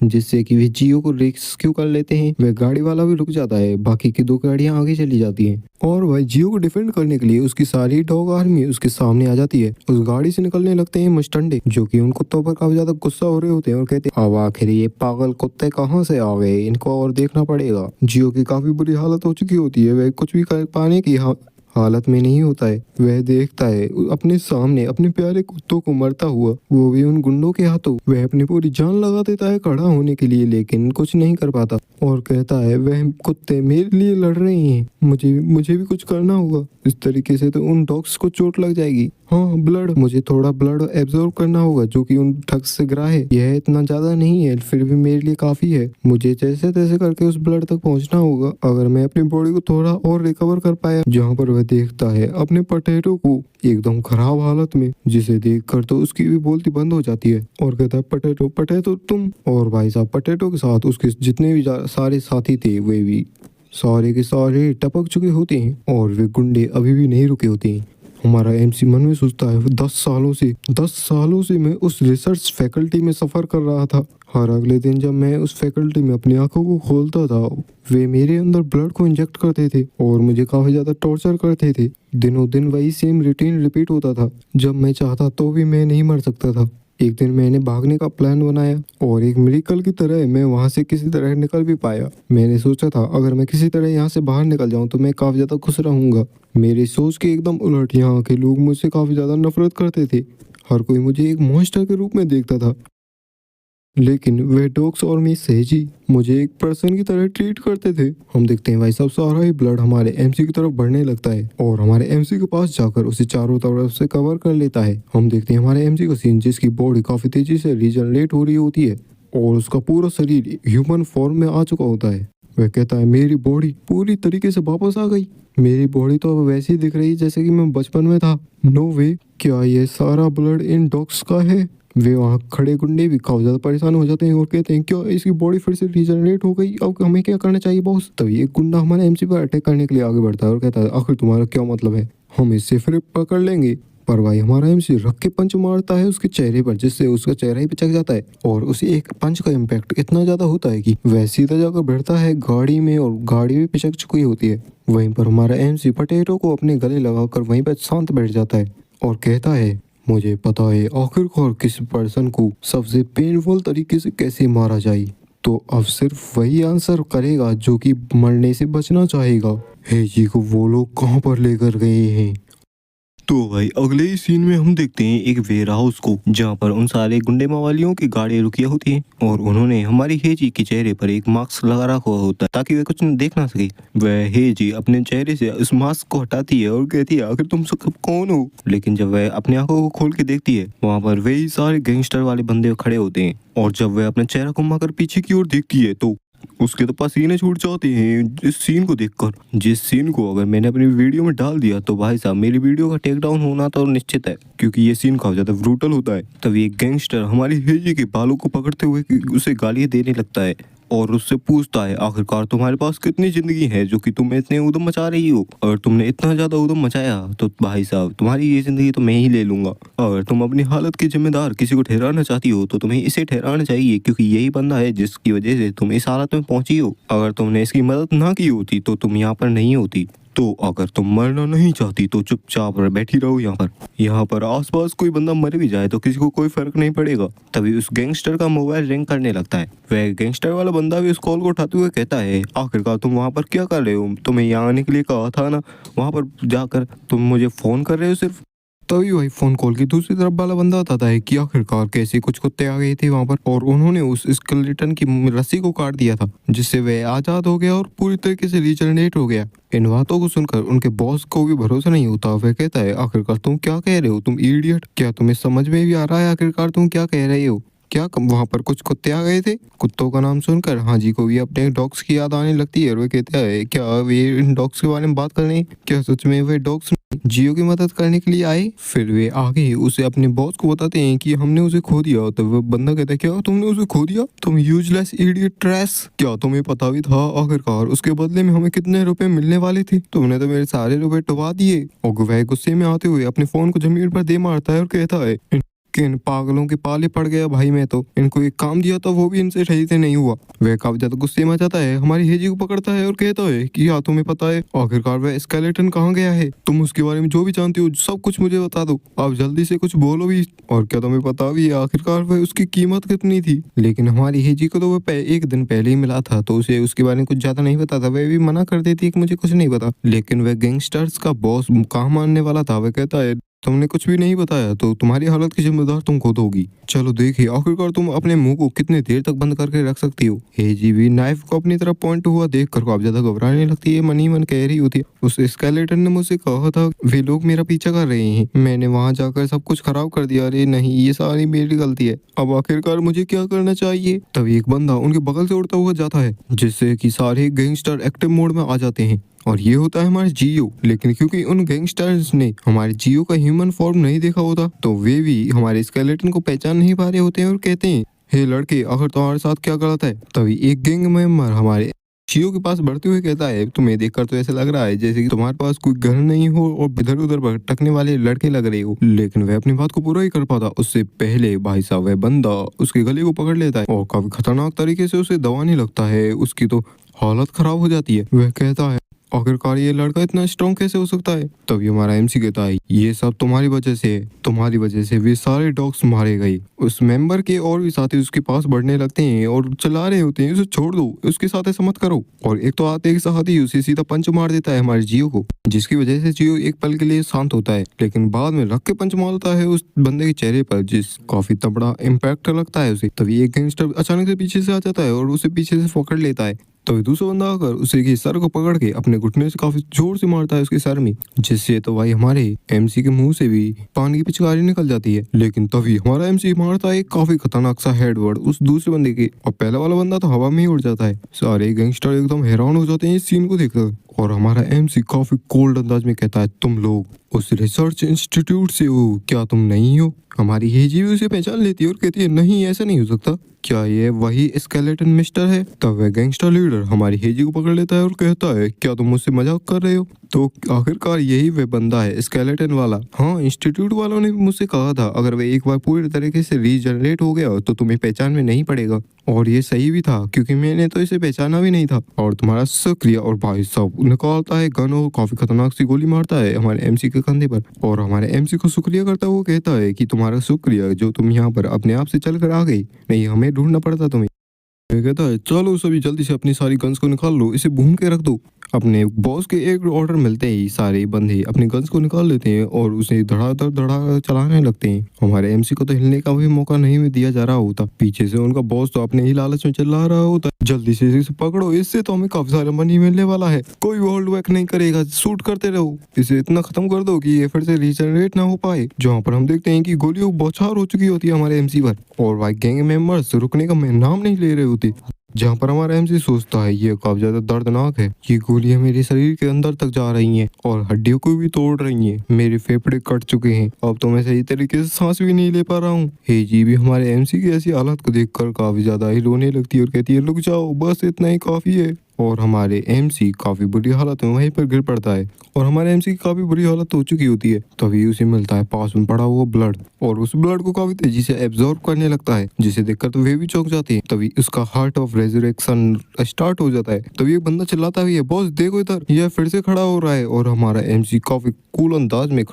Speaker 2: जिससे कि वे जियो को रेस्क्यू कर लेते हैं। वह गाड़ी वाला भी रुक जाता है, बाकी की 2 गाड़ियां आगे चली जाती हैं, और वह जियो को डिफेंड करने के लिए उसकी सारी डॉग आर्मी उसके सामने आ जाती है। उस गाड़ी से निकलने लगते हैं मस्टंडे, जो कि उन कुत्तों पर काफी ज्यादा गुस्सा हो रहे होते हैं और कहते हैं, अब आखिर ये पागल कुत्ते कहाँ से आ गए, इनको और देखना पड़ेगा। जियो की काफी बुरी हालत हो चुकी होती है, वह कुछ भी कर पाने की हालत में नहीं होता है। वह देखता है अपने सामने अपने प्यारे कुत्तों को मरता हुआ, वो भी उन गुंडों के हाथों। वह अपनी पूरी जान लगा देता है खड़ा होने के लिए, लेकिन कुछ नहीं कर पाता और कहता है, वह कुत्ते मेरे लिए लड़ रहे हैं, मुझे भी कुछ करना होगा। इस तरीके से तो उन डॉग्स को चोट लग जाएगी। हाँ, ब्लड, मुझे थोड़ा ब्लड एब्जॉर्ब करना होगा जो कि उन ठग्स से गिरा है। यह इतना ज्यादा नहीं है, फिर भी मेरे लिए काफी है। मुझे जैसे तैसे करके उस ब्लड तक पहुंचना होगा, अगर मैं अपनी बॉडी को थोड़ा और रिकवर कर पाया। जहाँ पर वह देखता है अपने पटेटो को एकदम खराब हालत में, जिसे देखकर तो उसकी भी बोलती बंद हो जाती है और कहता है, पटेटो पटेटो तुम। और भाई साहब पटेटो के साथ उसके जितने भी सारे साथी थे, वे भी सारे के सारे टपक चुके होते हैं, और वे गुंडे अभी भी नहीं रुके होते हैं। हमारा एमसी मन में सोचता है, 10 सालों से मैं उस रिसर्च फैकल्टी में सफर कर रहा था। हर अगले दिन जब मैं उस फैकल्टी में अपनी आंखों को खोलता था, वे मेरे अंदर ब्लड को इंजेक्ट करते थे और मुझे काफी ज्यादा टॉर्चर करते थे। दिनों दिन वही सेम रूटीन रिपीट होता था। जब मैं चाहता तो भी मैं नहीं मर सकता था। एक दिन मैंने भागने का प्लान बनाया और एक मिरेकल की तरह मैं वहां से किसी तरह निकल भी पाया। मैंने सोचा था, अगर मैं किसी तरह यहाँ से बाहर निकल जाऊं तो मैं काफी ज्यादा खुश रहूंगा। मेरी सोच के एकदम उलट यहाँ के लोग मुझसे काफी ज्यादा नफरत करते थे। हर कोई मुझे एक मॉन्स्टर के रूप में देखता था, लेकिन वे डॉग्स और मिस सेजी मुझे एक पर्सन की तरह ट्रीट करते थे। हम देखते हैं भाई साहब सारा ही ब्लड हमारे एमसी की तरफ बढ़ने लगता है और हमारे एमसी के पास जाकर उसे चारों तरफ से कवर कर लेता है। हम देखते हैं हमारे एमसी का सीन, जिसकी बॉडी काफी तेजी से रीजनरेट हो रही होती है और उसका पूरा शरीर ह्यूमन फॉर्म में आ चुका होता है। वह कहता है, मेरी बॉडी पूरी तरीके से वापस आ गई। मेरी बॉडी तो अब वैसी दिख रही जैसे कि मैं बचपन में था। नो वे, क्या ये सारा ब्लड इन डॉग्स का है? वे वहाँ खड़े गुंडे भी काफी ज्यादा परेशान हो जाते हैं और कहते हैं, क्या इसकी बॉडी फिर से रीजनरेट हो गई? अब हमें क्या करना चाहिए बॉस? तभी एक गुंडा हमारे एमसी पर अटैक करने के लिए आगे बढ़ता है और कहता है, आखिर तुम्हारा क्या मतलब है? हम इससे फिर पकड़ लेंगे। पर भाई हमारा एमसी रख के पंच मारता है उसके चेहरे पर, जिससे उसका चेहरा ही पिचक जाता है और उसे एक पंच का इम्पैक्ट इतना ज्यादा होता है कि वह सीधा जाकर बैठता है गाड़ी में और गाड़ी भी पिचक चुकी होती है। वहीं पर हमारा एमसी पटेटो को अपने गले लगाकर वहीं पर शांत बैठ जाता है और कहता है, मुझे पता है आखिरकार किस पर्सन को सबसे पेनफुल तरीके से कैसे मारा जाए, तो अब सिर्फ वही आंसर करेगा जो कि मरने से बचना चाहेगा। हेजी को वो लोग कहाँ पर लेकर गए हैं?
Speaker 1: तो भाई अगले ही सीन में हम देखते हैं एक वेयर हाउस को, जहाँ पर उन सारे गुंडे मवालियों की गाड़ियाँ रुकी होती हैं और उन्होंने हमारी हेजी के चेहरे पर एक मास्क लगा रखा होता है ताकि वह कुछ देख ना सके। वह हेजी अपने चेहरे से उस मास्क को हटाती है और कहती है, आखिर तुम सब कौन हो? लेकिन जब वह अपनी आंखों को खोल के देखती है, वहाँ पर वही सारे गैंगस्टर वाले बंदे खड़े होते हैं और जब वह अपना चेहरा घुमाकर पीछे की ओर देखती है तो उसके तो पसीने छूट जाते हैं इस सीन को देखकर, जिस सीन को अगर मैंने अपनी वीडियो में डाल दिया तो भाई साहब मेरी वीडियो का टेक डाउन होना तो निश्चित है, क्योंकि ये सीन काफी ज्यादा ब्रूटल होता है। तभी एक गैंगस्टर हमारी हेजी के बालों को पकड़ते हुए उसे गालियां देने लगता है और उससे पूछता है, आखिरकार तुम्हारे पास कितनी जिंदगी है जो कि तुम इतने उधम मचा रही हो? अगर तुमने इतना ज्यादा उधम मचाया तो भाई साहब तुम्हारी ये जिंदगी तो मैं ही ले लूंगा। अगर तुम अपनी हालत के जिम्मेदार किसी को ठहराना चाहती हो तो तुम्हें इसे ठहराना चाहिए, क्योंकि यही बंदा है जिसकी वजह से तुम इस हालत में पहुंची हो। अगर तुमने इसकी मदद ना की होती तो तुम यहाँ पर नहीं होती। तो अगर तुम मरना नहीं चाहती तो चुपचाप बैठी रहो यहाँ पर आसपास कोई बंदा मर भी जाए तो किसी को कोई फर्क नहीं पड़ेगा। तभी उस गैंगस्टर का मोबाइल रिंग करने लगता है। वह गैंगस्टर वाला बंदा भी उस कॉल को उठाते हुए कहता है, आखिरकार तुम वहाँ पर क्या कर रहे हो? तुम्हें यहाँ आने के लिए कहा था ना, वहाँ पर जाकर तुम मुझे फोन कर रहे हो सिर्फ।
Speaker 2: तभी वही फोन कॉल की दूसरी तरफ वाला बंदा बताता है कि आखिरकार कैसे कुछ कुत्ते आ गए थे वहां पर और उन्होंने उस स्केलेटन की रस्सी को काट दिया था, जिससे वह आजाद हो गया और पूरी तरीके से रीजनरेट हो गया। इन बातों को सुनकर उनके बॉस को भी भरोसा नहीं होता। वह कहता है, आखिरकार तुम क्या कह रहे हो? तुम इडियट, क्या तुम्हें समझ में भी आ रहा है आखिरकार तुम क्या कह रहे हो? क्या वहां पर कुछ कुत्ते आ गए थे? कुत्तों का नाम सुनकर हाजी को भी अपने डॉग्स की याद आने लगती है और वह कहता है, क्या वे इन डॉग्स के बारे में बात कर रहे हैं? क्या सच में वे डॉग्स जियो की मदद करने के लिए आए? फिर वे आगे उसे अपने बॉस को बताते हैं कि हमने उसे खो दिया। तो वो बंदा कहता है, क्या तुमने उसे खो दिया? तुम यूजलेस इडियट ट्रैश, क्या तुम्हें पता भी था आखिरकार उसके बदले में हमें कितने रुपए मिलने वाले थे? तुमने तो मेरे सारे रुपए डुबा दिए। और वह गुस्से में आते हुए अपने फोन को जमीन पर दे मारता है और कहता है, किन पागलों के पाले पड़ गया भाई मैं तो। इनको एक काम दिया था वो भी इनसे सही से नहीं हुआ। वह काफी ज्यादा गुस्से में आ जाता है, हमारी हेजी को पकड़ता है और कहता है कि हाँ तुम्हें पता है आखिरकार वह स्केलेटन कहाँ गया है? तुम उसके बारे में जो भी जानते हो सब कुछ मुझे बता दो। आप जल्दी से कुछ बोलो भी। और क्या तुम्हें पता भी है आखिरकार वह उसकी कीमत कितनी थी? लेकिन हमारी हेजी को तो वह एक दिन पहले ही मिला था तो उसे उसके बारे में कुछ ज्यादा नहीं पता था। वह भी मना कर देती है कि मुझे कुछ नहीं पता। लेकिन वह गैंगस्टर्स का बॉस कहाँ मानने वाला था। वह कहता है, तुमने कुछ भी नहीं बताया तो तुम्हारी हालत की जिम्मेदार तुम खुद होगी। चलो देखिए आखिरकार तुम अपने मुंह को कितने देर तक बंद करके रख सकती हो। हेजी भी नाइफ को अपनी तरफ पॉइंट हुआ देख कर काफी ज्यादा घबराने लगती है। मन ही मन कह रही होती है, उस स्केलेटन ने मुझसे कहा था वे लोग मेरा पीछा कर रहे हैं, मैंने वहां जाकर सब कुछ खराब कर दिया। अरे नहीं, ये सारी मेरी गलती है। अब आखिरकार मुझे क्या करना चाहिए? तभी एक बंदा उनके बगल से उड़ता हुआ जाता है, जिससे कि सारे गैंगस्टर एक्टिव मोड में आ जाते हैं और ये होता है हमारे जियो। लेकिन क्योंकि उन गैंगस्टर्स ने हमारे जियो का ह्यूमन फॉर्म नहीं देखा होता तो वे भी हमारे स्केलेटन को पहचान नहीं पा रहे होते हैं और कहते हैं, हे लड़के, आखिर तुम्हारे साथ क्या गलत है? तभी एक गैंग मेंबर हमारे जियो के पास बढ़ते हुए कहता है, तुम्हें देखकर तो ऐसा लग रहा है जैसे कि तुम्हारे पास कोई घर नहीं हो और इधर उधर भटकने वाले लड़के लग रहे हो। लेकिन वह अपनी बात को पूरा ही कर पाता उससे पहले भाई साहब वह बंदा उसके गले को पकड़ लेता है और काफी खतरनाक तरीके से उसे दबाने लगता है। उसकी तो हालत खराब हो जाती है। वह कहता है, आखिरकार ये लड़का इतना स्ट्रॉन्ग कैसे हो सकता है? तभी हमारा एमसी कहता है, ये सब तुम्हारी वजह से है, तुम्हारी वजह से वे सारे डॉग्स मारे गए। उस मेंबर के और भी साथी उसके पास बढ़ने लगते हैं और चिल्ला रहे होते हैं, उसे छोड़ दो, उसके साथ ऐसा मत करो। और एक तो आते एक साथी उसे सीधा पंच मार देता है हमारे जियो को, जिसकी वजह से जियो एक पल के लिए शांत होता है। लेकिन बाद में रख के पंच मारता है उस बंदे के चेहरे पर, जिस काफी तगड़ा इम्पैक्ट लगता है उसे। तभी एक गैंगस्टर अचानक से पीछे से आ जाता है और उसे पीछे से पकड़ लेता है। तो दूसरा बंदा आकर उसे के सर को पकड़ के अपने घुटने से काफी जोर से मारता है उसके सर में, जिससे तो भाई हमारे एमसी के मुंह से भी पानी की पिचकारी निकल जाती है। लेकिन तभी हमारा एमसी मारता है एक काफी खतरनाक सा हेडवर्ड उस दूसरे बंदे के और पहला वाला बंदा तो हवा में ही उड़ जाता है। सारे गैंगस्टर एकदम हैरान हो जाते हैं इस सीन को देखकर और हमारा एमसी काफी कोल्ड अंदाज में कहता है, तुम लोग उस रिसर्च इंस्टीट्यूट से हो क्या? तुम नहीं हो? हमारी हेजी भी उसे पहचान लेती है और कहती है, नहीं ऐसा नहीं हो सकता, क्या ये वही स्केलेटन मिस्टर है? तब वह गैंगस्टर लीडर हमारी हेजी को पकड़ लेता है और कहता है, क्या तुम मुझसे मजाक कर रहे हो? तो आखिरकार यही वह बंदा है स्केलेटन वाला। हाँ, इंस्टीट्यूट वालों ने मुझसे कहा था अगर वह एक बार पूरी तरीके से रीजनरेट हो गया तो तुम्हें पहचान में नहीं पड़ेगा। और ये सही भी था क्योंकि मैंने तो इसे पहचाना भी नहीं था। और तुम्हारा शुक्रिया। और भाई साहब निकालता है गन और काफी खतरनाक सी गोली मारता है हमारे एमसी के कंधे पर और हमारे एमसी को शुक्रिया करता हुआ कहता है कि तुम्हारा शुक्रिया जो तुम यहाँ पर अपने आप से चल कर आ गई, नहीं हमें ढूंढना पड़ता तुम्हें। कहता है, चलो सभी जल्दी से अपनी सारी गन्स को निकाल लो, इसे भून के रख दो। अपने बॉस के एक ऑर्डर मिलते ही सारे बंदे अपनी गन्स को निकाल लेते हैं और उसे धड़ाधड़ चलाने लगते हैं। हमारे एमसी को तो हिलने का भी मौका नहीं दिया जा रहा होता। पीछे से उनका बॉस तो अपने ही लालच में चिल्ला रहा होता है, जल्दी से इसे पकड़ो, इससे तो हमें काफी सारा मनी मिलने वाला है, कोई होल्ड बैक नहीं करेगा, शूट करते रहो, इसे इतना खत्म कर दो कि ये फिर से रीजनरेट ना हो पाए। जहाँ पर हम देखते हैं कि गोलियों बौछार हो चुकी होती है हमारे एमसी पर और भाई गैंग मेंबर्स रुकने का नाम नहीं ले रहे होते। जहाँ पर हमारा एमसी सोचता है ये काफी ज्यादा दर्दनाक है, ये गोलियां मेरे शरीर के अंदर तक जा रही हैं और हड्डियों को भी तोड़ रही हैं, मेरे फेफड़े कट चुके हैं, अब तो मैं सही तरीके से सांस भी नहीं ले पा रहा हूँ। हेजी भी हमारे एमसी की ऐसी हालत को देखकर काफी ज्यादा ही रोने लगती है और कहती है, रुक जाओ, बस इतना ही काफी है।
Speaker 1: और हमारे एमसी काफी बुरी हालत में वहीं पर गिर पड़ता है और हमारे एमसी की काफी बुरी हालत हो चुकी होती है। तभी उसे मिलता है पास में पड़ा हुआ ब्लड और उस ब्लड को काफी तेजी से एब्जॉर्ब करने लगता है, जिसे देखकर तो वे भी चौंक जाते हैं। तभी उसका हार्ट ऑफ रेजरेक्शन स्टार्ट हो जाता है। तभी एक बंदा चिल्लाता भी है, बॉस देखो इधर, यह फिर से खड़ा हो रहा है। और हमारा एमसी काफी कूल अंदाज में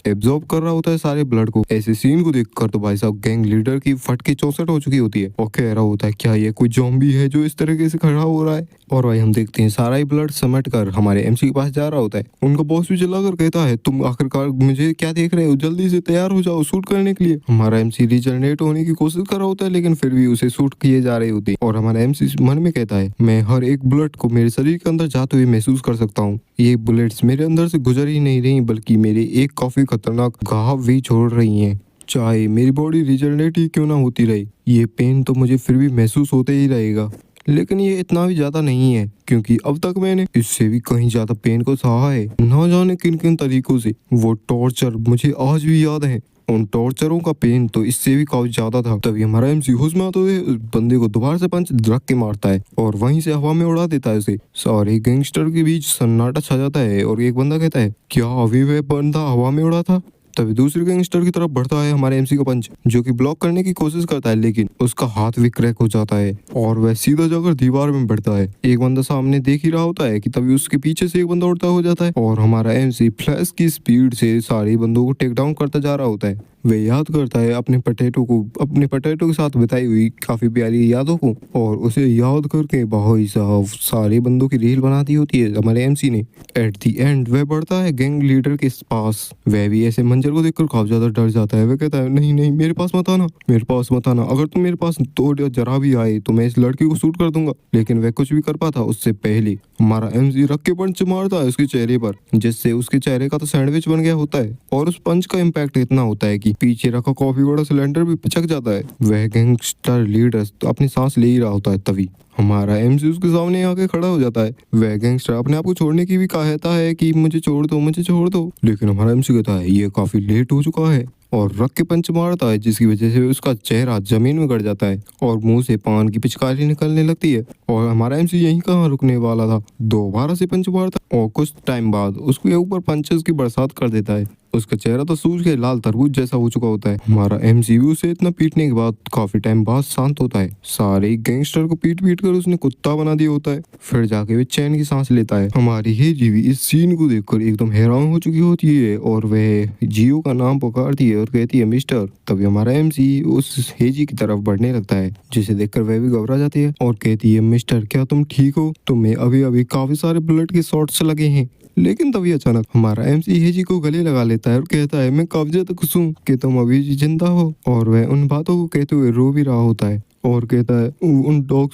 Speaker 1: एब्जॉर्ब कर रहा होता है सारे ब्लड को। ऐसे सीन को देखकर तो भाई साहब गैंग लीडर की फटके 64 हो चुकी होती है और कह रहा होता है क्या ये कोई जॉम्बी है जो इस तरीके से खड़ा हो रहा है। और भाई हम देखते हैं सारा ही ब्लड समेट कर हमारे एमसी के पास जा रहा होता है। उनका बॉस भी चिल्लाकर कहता है, तुम आखिरकार मुझे क्या देख रहे हो, जल्दी से तैयार हो जाओ शूट करने के लिए। हमारा एमसी रिजनरेट होने की कोशिश कर रहा होता है लेकिन फिर भी उसे शूट किए जा रहे होते हैं। और हमारा एमसी मन में कहता है, मैं हर एक बुलेट को मेरे शरीर के अंदर जाते हुए महसूस कर सकता हूँ। ये बुलेट्स मेरे अंदर से गुजर ही नहीं रही बल्कि मेरे एक काफी खतरनाक घाव भी छोड़ रही हैं। चाहे मेरी बॉडी रिजनरेट ही क्यों ना होती रही, ये पेन तो मुझे फिर भी महसूस होते ही रहेगा। लेकिन ये इतना भी ज्यादा नहीं है क्योंकि अब तक मैंने इससे भी कहीं ज्यादा पेन को सहा है, ना जाने किन किन तरीकों से। वो टॉर्चर मुझे आज भी याद है, उन टॉर्चरों का पेन तो इससे भी काफी ज्यादा था। तभी हमारा एमसी होश में आते हुए उस बंदे को दोबारा से पंच रख के मारता है और वहीं से हवा में उड़ा देता है उसे। सारे गैंगस्टर के बीच सन्नाटा छा जाता है और एक बंदा कहता है, क्या अभी वह बंदा हवा में उड़ा था। तभी दूसरे गैंगस्टर की तरफ बढ़ता है हमारे एमसी का पंच, जो कि ब्लॉक करने की कोशिश करता है लेकिन उसका हाथ भी क्रैक हो जाता है और वह सीधा जाकर दीवार में बढ़ता है। एक बंदा सामने देख ही रहा होता है कि तभी उसके पीछे से एक बंदा उड़ता हो जाता है और हमारा एमसी फ्लैश की स्पीड से सारे बंदों को टेक डाउन करता जा रहा होता है। वह याद करता है अपने पटेटो के साथ बिताई हुई काफी प्यारी यादों को और उसे याद करके भाई साहब सारे बंदों की रील बना दी होती है हमारे एमसी ने। एट दी एंड वह बढ़ता है गैंग लीडर के पास। वह भी ऐसे मंजर को देखकर काफी ज्यादा डर जाता है। वह कहता है, नहीं नहीं मेरे पास मत आना, मेरे पास मत आना, अगर तुम मेरे पास तो जरा भी आए तो मैं इस लड़की को शूट कर दूंगा। लेकिन वह कुछ भी कर पाता उससे पहले हमारा एमसी रख के पंच मारता है उसके चेहरे पर, जिससे उसके चेहरे का तो सैंडविच बन गया होता है और उस पंच का इम्पैक्ट इतना होता है कि पीछे रखा कॉफी वाला सिलेंडर भी पिचक जाता है। वह गैंगस्टर लीडर तो अपनी सांस ले ही रहा होता है। तभी हमारा एमसी उसके सामने आके खड़ा हो जाता है। वह गैंगस्टर अपने आप को छोड़ने की भी कहता है कि मुझे छोड़ दो, मुझे छोड़ दो, लेकिन हमारा एमसी कहता है ये काफी लेट हो चुका है और रख के पंच मारता है, जिसकी वजह से उसका चेहरा जमीन में गड़ जाता है और मुंह से पान की पिचकारी निकलने लगती है। और हमारा एमसी यहीं कहाँ रुकने वाला था, दोबारा से पंच मारता और कुछ टाइम बाद उसके ऊपर पंचेस की बरसात कर देता है। उसका चेहरा तो सूज के लाल तरबूज जैसा हो चुका होता है। हमारा एमसीयू से इतना पीटने के बाद काफी टाइम बाद शांत होता है। सारे गैंगस्टर को पीट पीट कर उसने कुत्ता बना दिया होता है। फिर जाके वे चैन की सांस लेता है। हमारी हेजी भी इस सीन को देखकर एकदम हैरान हो चुकी होती है और वह जियो का नाम पुकारती है और कहती है, मिस्टर। तभी हमारा एमसी उस हेजी की तरफ बढ़ने लगता है, जिसे देखकर वह भी घबरा जाती है और कहती है, मिस्टर क्या तुम ठीक हो, तुम्हें अभी अभी काफी सारे ब्लड के शॉट्स लगे हैं। लेकिन तभी अचानक हमारा एमसी हेजी को गले लगा लेता है और कहता है, मैं काफी ज्यादा खुश हूँ कि तुम अभी जिंदा हो। और वह उन बातों को कहते हुए रो भी रहा होता है और कहता है,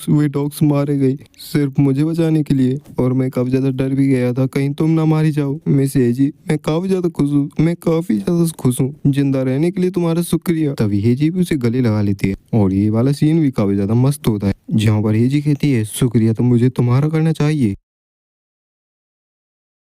Speaker 1: वे डॉग्स मारे गए सिर्फ मुझे बचाने के लिए और मैं काफी ज्यादा डर भी गया था कहीं तुम ना मारी जाओ। मिस हेजी मैं काफी ज्यादा खुश हूँ जिंदा रहने के लिए तुम्हारा शुक्रिया। तभी हेजी भी उसे गले लगा लेती है और ये वाला सीन भी काफी ज्यादा मस्त होता है, जहाँ पर हेजी कहती है, शुक्रिया तो मुझे तुम्हारा करना चाहिए।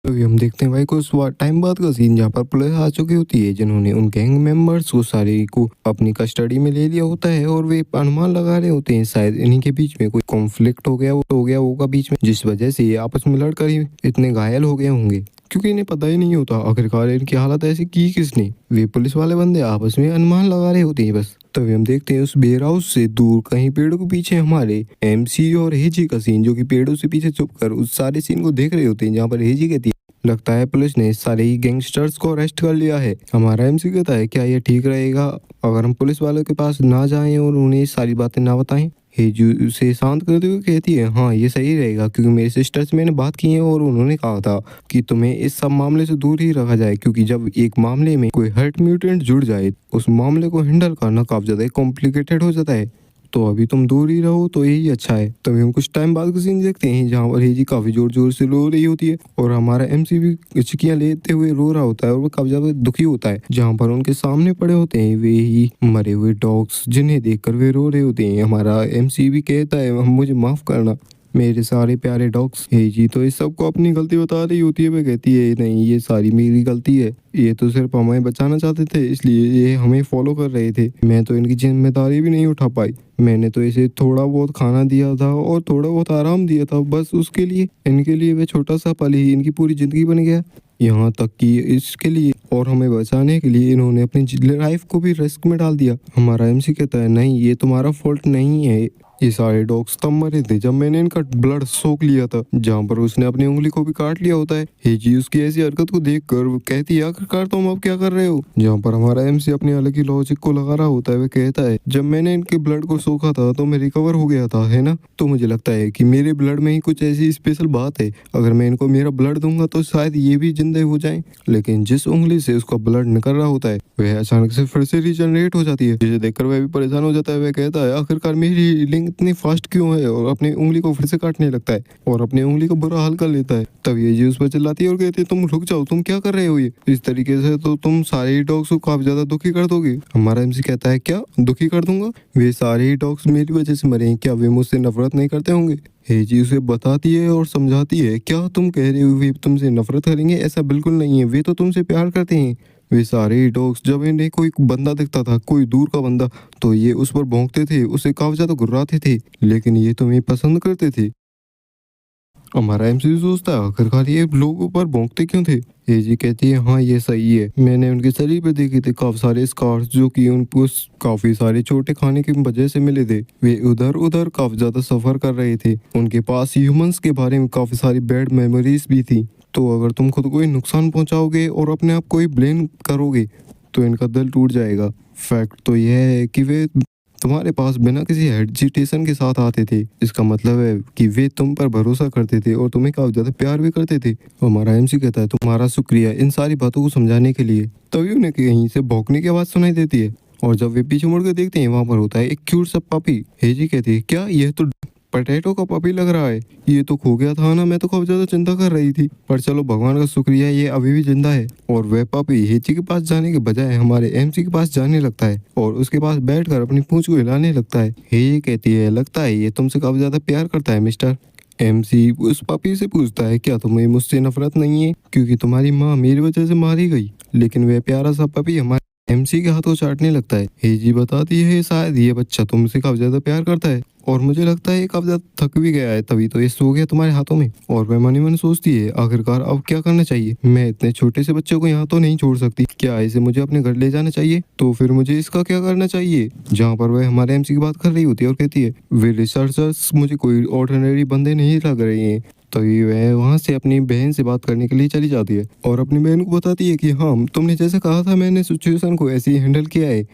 Speaker 1: अभी हम देखते हैं भाई कुछ टाइम बाद का सीन, जहाँ पर पुलिस आ चुकी होती है, जिन्होंने उन गैंग मेंबर्स को सारे को अपनी कस्टडी में ले लिया होता है और वे अनुमान लगा रहे होते हैं शायद इन्हीं के बीच में कोई कॉन्फ्लिक्ट हो गया होगा बीच में, जिस वजह से ये आपस में लड़कर ही इतने घायल हो गए होंगे, क्योंकि इन्हें पता ही नहीं होता आखिरकार इनकी हालत ऐसी की किसने। वे पुलिस वाले बंदे आपस में अनुमान लगा रहे होते हैं बस। तभी हम देखते हैं उस बेर हाउस से दूर कहीं पेड़ों के पीछे हमारे एमसी और हेजी का सीन, जो कि पेड़ों से पीछे छुपकर उस सारे सीन को देख रहे होते हैं, जहाँ पर हेजी कहती है, लगता है पुलिस ने सारे ही गैंगस्टर्स को अरेस्ट कर लिया है। हमारा एमसी कहता है, क्या ये ठीक रहेगा अगर हम पुलिस वालों के पास ना जाएं और उन्हें सारी बातें ना बताएं। हेजू उसे शांत करते हुए कहती है, हाँ ये सही रहेगा, क्योंकि मेरे सिस्टर से मैंने बात की है और उन्होंने कहा था कि तुम्हें इस सब मामले से दूर ही रखा जाए, क्योंकि जब एक मामले में कोई हर्ट म्यूटेंट जुड़ जाए उस मामले को हैंडल करना काफी ज्यादा कॉम्प्लिकेटेड हो जाता है, तो अभी तुम दूर ही रहो तो यही अच्छा है। तभी हम कुछ टाइम बाद का सीन देखते हैं, जहाँ पर हेजी काफी जोर जोर से रो रही होती है और हमारा एमसी भी चिकियां लेते हुए रो रहा होता है और वो काफी ज्यादा दुखी होता है, जहाँ पर उनके सामने पड़े होते हैं वे ही मरे हुए डॉग्स, जिन्हें देखकर वे रो रहे होते हैं। हमारा एमसी भी कहता है, मुझे माफ करना,
Speaker 2: मेरे सारे प्यारे डॉग्स। हेजी तो इस सबको अपनी गलती बता रही होती है। वह कहती है नहीं ये सारी मेरी गलती है, ये तो सिर्फ हमें बचाना चाहते थे इसलिए ये हमें फॉलो कर रहे थे। मैं तो इनकी जिम्मेदारी भी नहीं उठा पाई। मैंने तो इसे थोड़ा बहुत खाना दिया था और थोड़ा बहुत आराम दिया था, बस उसके लिए इनके लिए वह छोटा सा पल ही इनकी पूरी जिंदगी बन गया। यहाँ तक कि इसके लिए और हमें बचाने के लिए इन्होंने अपनी लाइफ को भी रिस्क में डाल दिया। हमारा एमसी कहता है नहीं ये तुम्हारा फॉल्ट नहीं है, ये सारे डॉग्स तब मरे थे जब मैंने इनका ब्लड सोख लिया था, जहाँ पर उसने अपनी उंगली को भी काट लिया होता है। हेजी उसकी ऐसी हरकत को देख कर कहती है आखिरकार तुम अब क्या कर रहे हो। जहाँ पर हमारा एमसी अपनी अलग ही लॉजिक को लगा रहा होता है। वह कहता है जब मैंने इनके ब्लड को सोखा था तो मैं रिकवर हो गया था, है ना। तो मुझे लगता है कि मेरे ब्लड में ही कुछ ऐसी स्पेशल बात है, अगर मैं इनको मेरा ब्लड दूंगा तो शायद ये भी जिंदा हो जाएं। लेकिन जिस उंगली से उसका ब्लड निकल रहा होता है वह अचानक से फिर से रीजनरेट हो जाती है, जिसे देखकर वह भी परेशान हो जाता है। वह कहता है आखिरकार मेरी हीलिंग इतनी फास्ट क्यों है, और अपनी उंगली को फिर से काटने लगता है और अपनी उंगली का बुरा हाल कर लेता है। तब ये जी उस पर चिल्लाती है और कहती है तुम रुक जाओ, तुम क्या कर रहे हो, ये इस तरीके से तो तुम सारे ही डॉग्स को काफी ज्यादा दुखी कर दोगे। हमारा एमसी कहता है क्या दुखी कर दूंगा, वे सारे ही डॉग्स मेरी वजह से मरे हैं, क्या वे मुझसे नफरत नहीं करते होंगे। हेजी उसे बताती है और समझाती है क्या तुम कह रहे हो वे तुमसे नफरत करेंगे, ऐसा बिल्कुल नहीं है, वे तो तुमसे प्यार करते हैं। वे सारे ही डॉग्स जब इन्हें कोई बंदा दिखता था, कोई दूर का बंदा, तो ये उस पर भौंकते थे, उसे काफी ज्यादा गुर्राते थे, लेकिन ये तुम्हें पसंद करते थे। हमारा एमसी सोचता है आखिरकार ये लोगों पर भौंकते क्यों थे। हेजी कहती है हाँ ये सही है, मैंने उनके शरीर पे देखे थे काफी सारे स्कार्स जो कि उनको काफी सारे छोटे खाने की वजह से मिले थे। वे उधर उधर काफी ज्यादा सफर कर रहे थे, उनके पास ह्यूमंस के बारे में काफी सारी बैड मेमोरीज भी थी। तो अगर तुम खुद को ही नुकसान पहुंचाओगे और अपने आप को ही ब्लेम करोगे तो इनका दिल टूट जाएगा। फैक्ट तो यह है कि वे तुम्हारे पास बिना किसी हेजिटेशन के साथ आते थे, इसका मतलब है कि वे तुम पर भरोसा करते थे और तुम्हें काफी ज्यादा प्यार भी करते थे। हमारा एमसी कहता है तुम्हारा शुक्रिया इन सारी बातों को समझाने के लिए। तभी उन्हें कहीं से भौंकने की आवाज सुनाई देती है और जब वे पीछे मुड़ कर देखते हैं वहां पर होता है एक क्यूट सा पपी। हेजी कहती है क्या यह तो पटेटो का पपी लग रहा है, ये तो खो गया था ना, मैं तो काफी ज्यादा चिंता कर रही थी, पर चलो भगवान का शुक्रिया ये अभी भी जिंदा है। और वह पपी हेची के पास जाने के बजाय हमारे एमसी के पास जाने लगता है और उसके पास बैठकर अपनी पूंछ को हिलाने लगता है। हे कहती है लगता है ये तुमसे काफी ज्यादा प्यार करता है मिस्टर। एमसी उस पपी से पूछता है क्या तुम्हें मुझसे नफरत नहीं है, क्योंकि तुम्हारी माँ मेरी वजह से मारी गई। लेकिन वह प्यारा सा पपी हमारे एमसी के हाथों चाटने लगता है। हेजी बताती है शायद ये बच्चा तुमसे काफी ज्यादा प्यार करता है और मुझे लगता है ये काफी ज्यादा थक भी गया है, तभी तो ये सो गया तुम्हारे हाथों में। और वह मनी मन सोचती है आखिरकार अब क्या करना चाहिए, मैं इतने छोटे से बच्चे को यहाँ तो नहीं छोड़ सकती, क्या इसे मुझे अपने घर ले जाना चाहिए, तो फिर मुझे इसका क्या करना चाहिए। जहाँ पर वह हमारे एमसी की बात कर रही होती है और कहती है वे रिसर्चर्स मुझे कोई ऑर्डिनरी बंदे नहीं लग रहे हैं। तभी वह वहाँ से अपनी बहन से बात करने के लिए चली जाती है और अपनी बहन को बताती है कि हाँ तुमने जैसे कहा था मैंने सिचुएशन को ऐसे ही हैंडल किया है,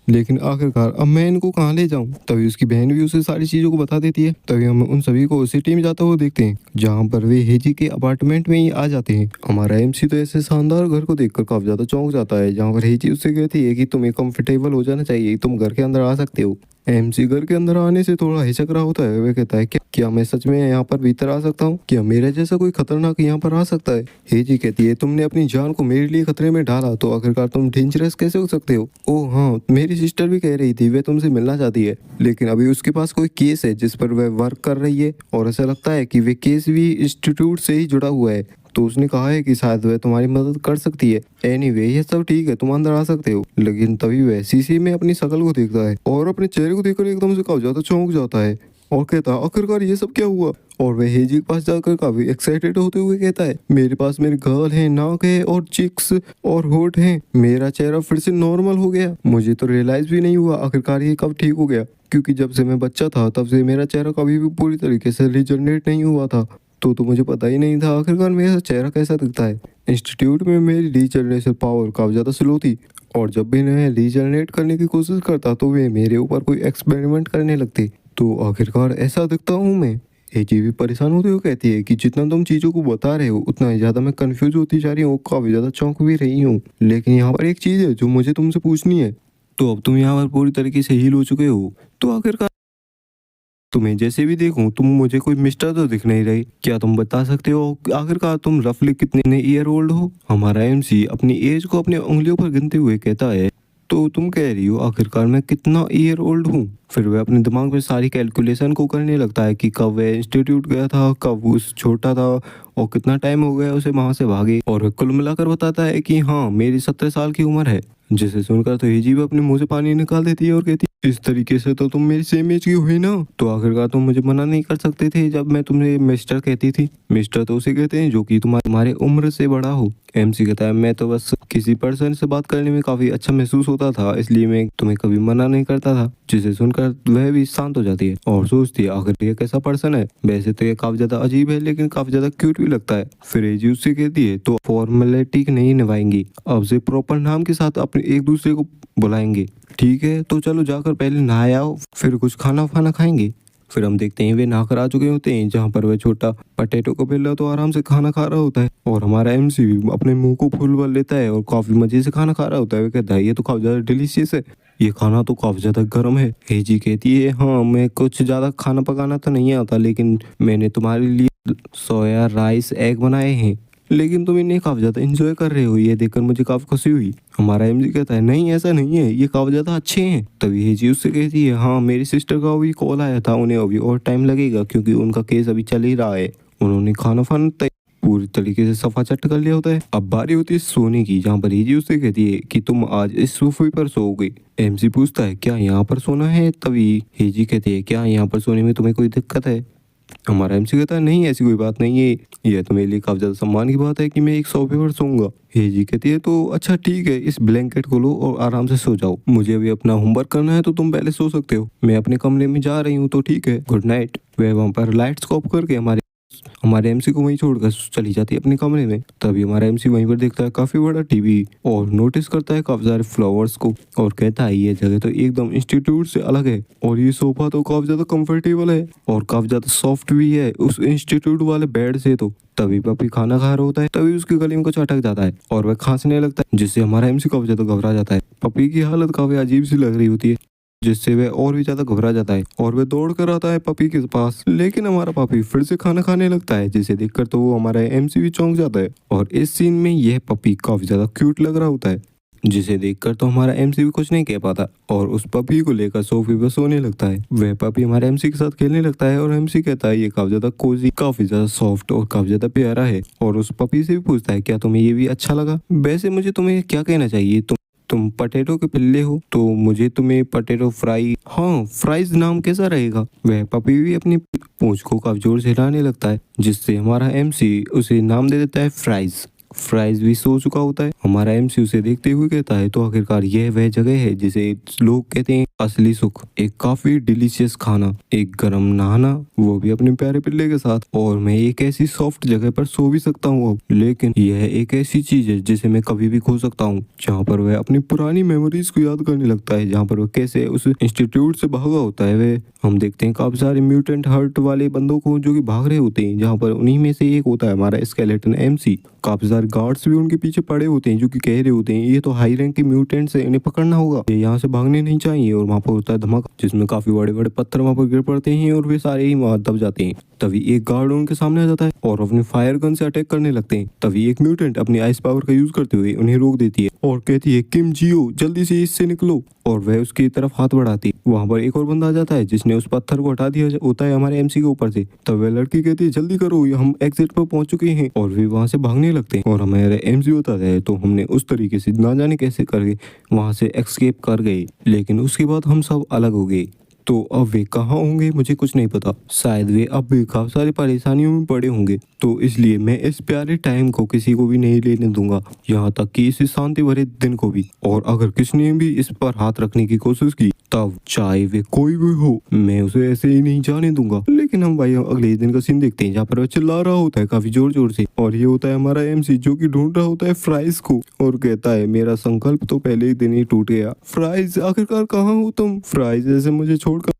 Speaker 2: लेकिन आखिरकार अब मैं इनको कहाँ ले जाऊं। तभी उसकी बहन भी उसे सारी चीजों को बता देती है। तभी हम उन सभी को सिटी में जाते हुए देखते हैं जहाँ पर वे हेजी के अपार्टमेंट में ही आ जाते हैं। हमारा एमसी तो ऐसे शानदार घर को देखकर काफी ज्यादा चौंक जाता है, जहाँ पर हेजी उससे कहती है कि तुम्हें कंफर्टेबल हो जाना चाहिए, तुम घर के अंदर आ सकते हो। एमसी घर के अंदर आने से थोड़ा हिचक रहा होता है। वह कहता है क्या मैं सच में यहाँ पर भीतर आ सकता हूँ, क्या मेरे जैसा कोई खतरनाक यहाँ पर आ सकता है। हेजी कहती है तुमने अपनी जान को मेरे लिए खतरे में डाला तो आखिरकार तुम डेंजरस कैसे हो सकते हो। ओह हाँ मेरी सिस्टर भी कह रही थी वह तुमसे मिलना चाहती है, लेकिन अभी उसके पास कोई केस है जिस पर वह वर्क कर रही है और ऐसा लगता है कि वे केस भी इंस्टीट्यूट से ही जुड़ा हुआ है, तो उसने कहा है कि शायद वह तुम्हारी मदद कर सकती है। एनीवे ये सब ठीक है, तुम अंदर आ सकते हो। लेकिन तभी वह शीशे में अपनी शक्ल को देखता है और अपने चेहरे को देखकर एकदम से काफी ज्यादा चौंक जाता है और कहता है आखिरकार ये सब क्या हुआ। और वह हेजी के पास जाकर काफी एक्साइटेड होते हुए कहता है मेरे पास मेरे गाल है, नाक है और चिक्स और होठ हैं, मेरा चेहरा फिर से नॉर्मल हो गया। मुझे तो रियलाइज भी नहीं हुआ आखिरकार ये कब ठीक हो गया, क्योंकि जब से मैं बच्चा था तब से मेरा चेहरा कभी भी पूरी तरीके से रिजनरेट नहीं हुआ था, तो मुझे पता ही नहीं था आखिरकार मेरा चेहरा कैसा दिखता है। इंस्टीट्यूट में मेरी रीजनरेशन पावर काफी ज्यादा स्लो थी और जब भी मैं रीजनरेट करने की कोशिश करता तो वे मेरे ऊपर कोई एक्सपेरिमेंट करने लगते, तो आखिरकार ऐसा दिखता हूँ मैं। एजी भी परेशान होते हुए कहती है कि जितना तुम चीजों को बता रहे हो उतना ही ज्यादा मैं कंफ्यूज होती जा रही हूँ, काफी ज्यादा चौंक भी रही हूँ। लेकिन यहाँ पर एक चीज है जो मुझे तुमसे पूछनी है, तो अब तुम यहाँ पर पूरी तरीके से हील हो चुके हो, तो आखिरकार तुम्हें जैसे भी देखूं तुम मुझे कोई मिस्टर तो दिख नहीं रही, क्या तुम बता सकते हो आखिरकार तुम रफली कितने ईयर ओल्ड हो। हमारा एमसी अपनी एज को अपने उंगलियों पर गिनते हुए कहता है
Speaker 1: तो तुम कह रही हो आखिरकार मैं कितना ईयर ओल्ड हूँ। फिर वह अपने दिमाग में सारी कैलकुलेशन को करने लगता है कि कब वह इंस्टीट्यूट गया था, कब उस छोटा था और कितना टाइम हो गया उसे वहां से भागे। और वह कुल मिलाकर बताता है कि हाँ मेरी 17 साल की उम्र है। जिसे सुनकर तो हेजी भी अपने मुंह से पानी निकाल देती है और कहती है इस तरीके से तो तुम मेरी सेम एज की हुई ना, तो आखिरकार तुम मुझे मना नहीं कर सकते थे जब मैं तुम्हें मिस्टर कहती थी। मिस्टर तो उसे कहते हैं जो कि तुम्हारे उम्र से बड़ा हो। एमसी कहता है मैं तो बस किसी पर्सन से बात करने में काफी अच्छा महसूस होता था, इसलिए मैं तुम्हें कभी मना नहीं करता था। जिसे सुनकर वह भी शांत हो जाती है और सोचती है आखिर ये कैसा पर्सन है। वैसे तो ये काफी ज्यादा अजीब है लेकिन काफी ज्यादा क्यूट भी लगता है। फिर एजी उससे कहती है तो फॉर्मेलिटी नहीं निभाएंगी, अब से प्रॉपर नाम के साथ अपने एक दूसरे को बुलाएंगे। ठीक है तो चलो जाकर पहले नहाया आओ, फिर कुछ खाना खाना खाएंगे। फिर हम देखते हैं वे नहाकर आ चुके होते हैं जहाँ पर वह छोटा पटेटो को बेल रहा तो आराम से खाना खा रहा होता है। और हमारा एमसी भी अपने मुंह को फूल भर लेता है और काफी मजे से खाना खा रहा होता है। वह कहता है ये तो काफी ज्यादा डिलीशियस है, ये खाना तो काफी ज्यादा गर्म है। हेजी कहती है हाँ मैं कुछ ज्यादा खाना पकाना तो नहीं आता, लेकिन मैंने तुम्हारे लिए सोया राइस एग बनाए हैं, लेकिन तुम इन्हें काफी ज्यादा एंजॉय कर रहे हो, ये देखकर मुझे काफी खुशी हुई। हमारा एमजी कहता है नहीं ऐसा नहीं है, ये काफी ज्यादा अच्छे हैं। तभी हेजी उससे कहती है हाँ मेरी सिस्टर का अभी कॉल आया था, उन्हें अभी और टाइम लगेगा क्योंकि उनका केस अभी चल ही रहा है। उन्होंने खाना फाना पूरी तरीके से सफा चट कर लिया होता है। अब बारी होती है सोने की, जहाँ पर हेजी उससे कहती है कि तुम आज इस सोफे पर सोओगे। एमसी पूछता है क्या यहाँ पर सोना है, तभी हेजी कहती है क्या यहाँ पर सोने में तुम्हें कोई दिक्कत है। हमारा एमसी कहता है नहीं ऐसी कोई बात नहीं है, यह तो मेरे लिए काफी ज्यादा सम्मान की बात है कि मैं एक सोफे पर सोऊंगा। हेजी कहती है तो अच्छा ठीक है, इस ब्लैंकेट को लो और आराम से सो जाओ, मुझे अभी अपना होमवर्क करना है तो तुम पहले सो सकते हो, मैं अपने कमरे में जा रही हूँ तो ठीक है गुड नाइट। वह वहां पर लाइट्स को ऑफ करके हमारे एमसी को वहीं छोड़कर चली जाती है अपने कमरे में। तभी हमारा एमसी वहीं पर देखता है काफी बड़ा टीवी और नोटिस करता है काफी सारे फ्लावर्स को और कहता है ये जगह तो एकदम इंस्टीट्यूट से अलग है और ये सोफा तो काफी ज्यादा कंफर्टेबल है और काफी ज्यादा सॉफ्ट भी है उस इंस्टीट्यूट वाले बेड से। तो तभी पपी खाना खा रहा होता है, तभी उसके गले में कुछ अटक जाता है और वह खांसने लगता है, जिससे हमारा एमसी काफी ज्यादा घबरा जाता है। पपी की हालत काफी अजीब सी लग रही होती है, जिससे वह और भी ज्यादा घबरा जाता है और वह दौड़ कर आता है पपी के पास। लेकिन हमारा पपी फिर से खाना खाने लगता है, जिसे देखकर तो वो हमारा एमसी भी चौंक जाता है। और इस सीन में यह पपी काफी ज्यादा क्यूट लग रहा होता है, जिसे देखकर तो हमारा एमसी भी कुछ नहीं कह पाता और उस पपी को लेकर सोफे पर सोने लगता है। वह पपी हमारे एमसी के साथ खेलने लगता है और एमसी कहता है ये काफी ज्यादा कोजी, काफी ज्यादा सॉफ्ट और काफी ज्यादा प्यारा है। और उस पपी से भी पूछता है क्या तुम्हें ये भी अच्छा लगा। वैसे मुझे तुम्हें क्या कहना चाहिए, तुम पटेटो के पिल्ले हो तो मुझे तुम्हें पटेटो फ्राई, हाँ फ्राइज नाम कैसा रहेगा। वह पपी भी अपनी पूंछ को काफी जोर से हिलाने लगता है, जिससे हमारा एमसी उसे नाम दे देता है फ्राइज। फ्राइज भी सो चुका होता है। हमारा एमसी उसे देखते हुए कहता है तो आखिरकार यह वह जगह है जिसे लोग कहते हैं असली सुख, एक काफी डिलीशियस खाना, एक गरम नहाना, वो भी अपने प्यारे पिल्ले के साथ, और मैं एक ऐसी सॉफ्ट जगह पर सो भी सकता हूँ अब। लेकिन यह एक ऐसी चीज है जिसे मैं कभी भी खो सकता हूँ। जहाँ पर वह अपनी पुरानी मेमोरीज को याद करने लगता है, जहाँ पर वह कैसे उस इंस्टीट्यूट से भागा होता है। वह हम देखते हैं काफी सारे म्यूटेंट हर्ट वाले बंदों को जो कि भाग रहे होते हैं, जहाँ पर उन्हीं में से एक होता है हमारा स्केलेटन एमसी। काफी सारे गार्ड्स भी उनके पीछे पड़े होते हैं जो कि कह रहे होते हैं ये तो हाई रैंक के म्यूटेंट्स हैं, इन्हें पकड़ना होगा, ये यहाँ से भागने नहीं चाहिए। और वहाँ पर होता है धमाका, जिसमें काफी बड़े बड़े पत्थर वहाँ पर गिर पड़ते हैं और वे सारे ही वहाँ दब जाते हैं। तभी एक गार्ड उनके सामने आ जाता है और अपनी फायर गन से अटैक करने लगते हैं। तभी एक म्यूटेंट अपनी आइस पावर का यूज करते हुए उन्हें रोक देती है और कहती है किम जियो जल्दी से इससे निकलो, और वह उसकी तरफ हाथ बढ़ाती है। वहाँ पर एक और बंदा आ जाता है जिसने उस पत्थर को हटा दिया होता है हमारे एमसी के ऊपर से। तब वह लड़की कहती है जल्दी करो हम एग्जिट पर पहुंच चुके हैं, और वे वहाँ से भागने लगते हैं। और हमारे एमसी बताता है तो हमने उस तरीके से ना जाने कैसे करके वहाँ से एस्केप कर गए, लेकिन उसके बाद हम सब अलग हो गए। तो अब वे कहाँ होंगे मुझे कुछ नहीं पता, शायद वे अब भी काफी सारी परेशानियों में पड़े होंगे। तो इसलिए मैं इस प्यारे टाइम को किसी को भी नहीं लेने दूंगा, यहाँ तक कि इस शांति भरे दिन को भी। और अगर किसी ने भी इस पर हाथ रखने की कोशिश की तब चाहे वे कोई भी हो, मैं उसे ऐसे ही नहीं जाने दूंगा। लेकिन हम भाई अगले दिन का सीन देखते हैं जहाँ पर वह चिल्ला रहा होता है काफी जोर जोर से, और ये होता है हमारा एमसी जो कि ढूंढ रहा होता है फ्राइज को और कहता है मेरा संकल्प तो पहले ही दिन ही टूट गया। फ्राइज आखिरकार कहाँ हो तुम, फ्राइज ऐसे मुझे छोड़कर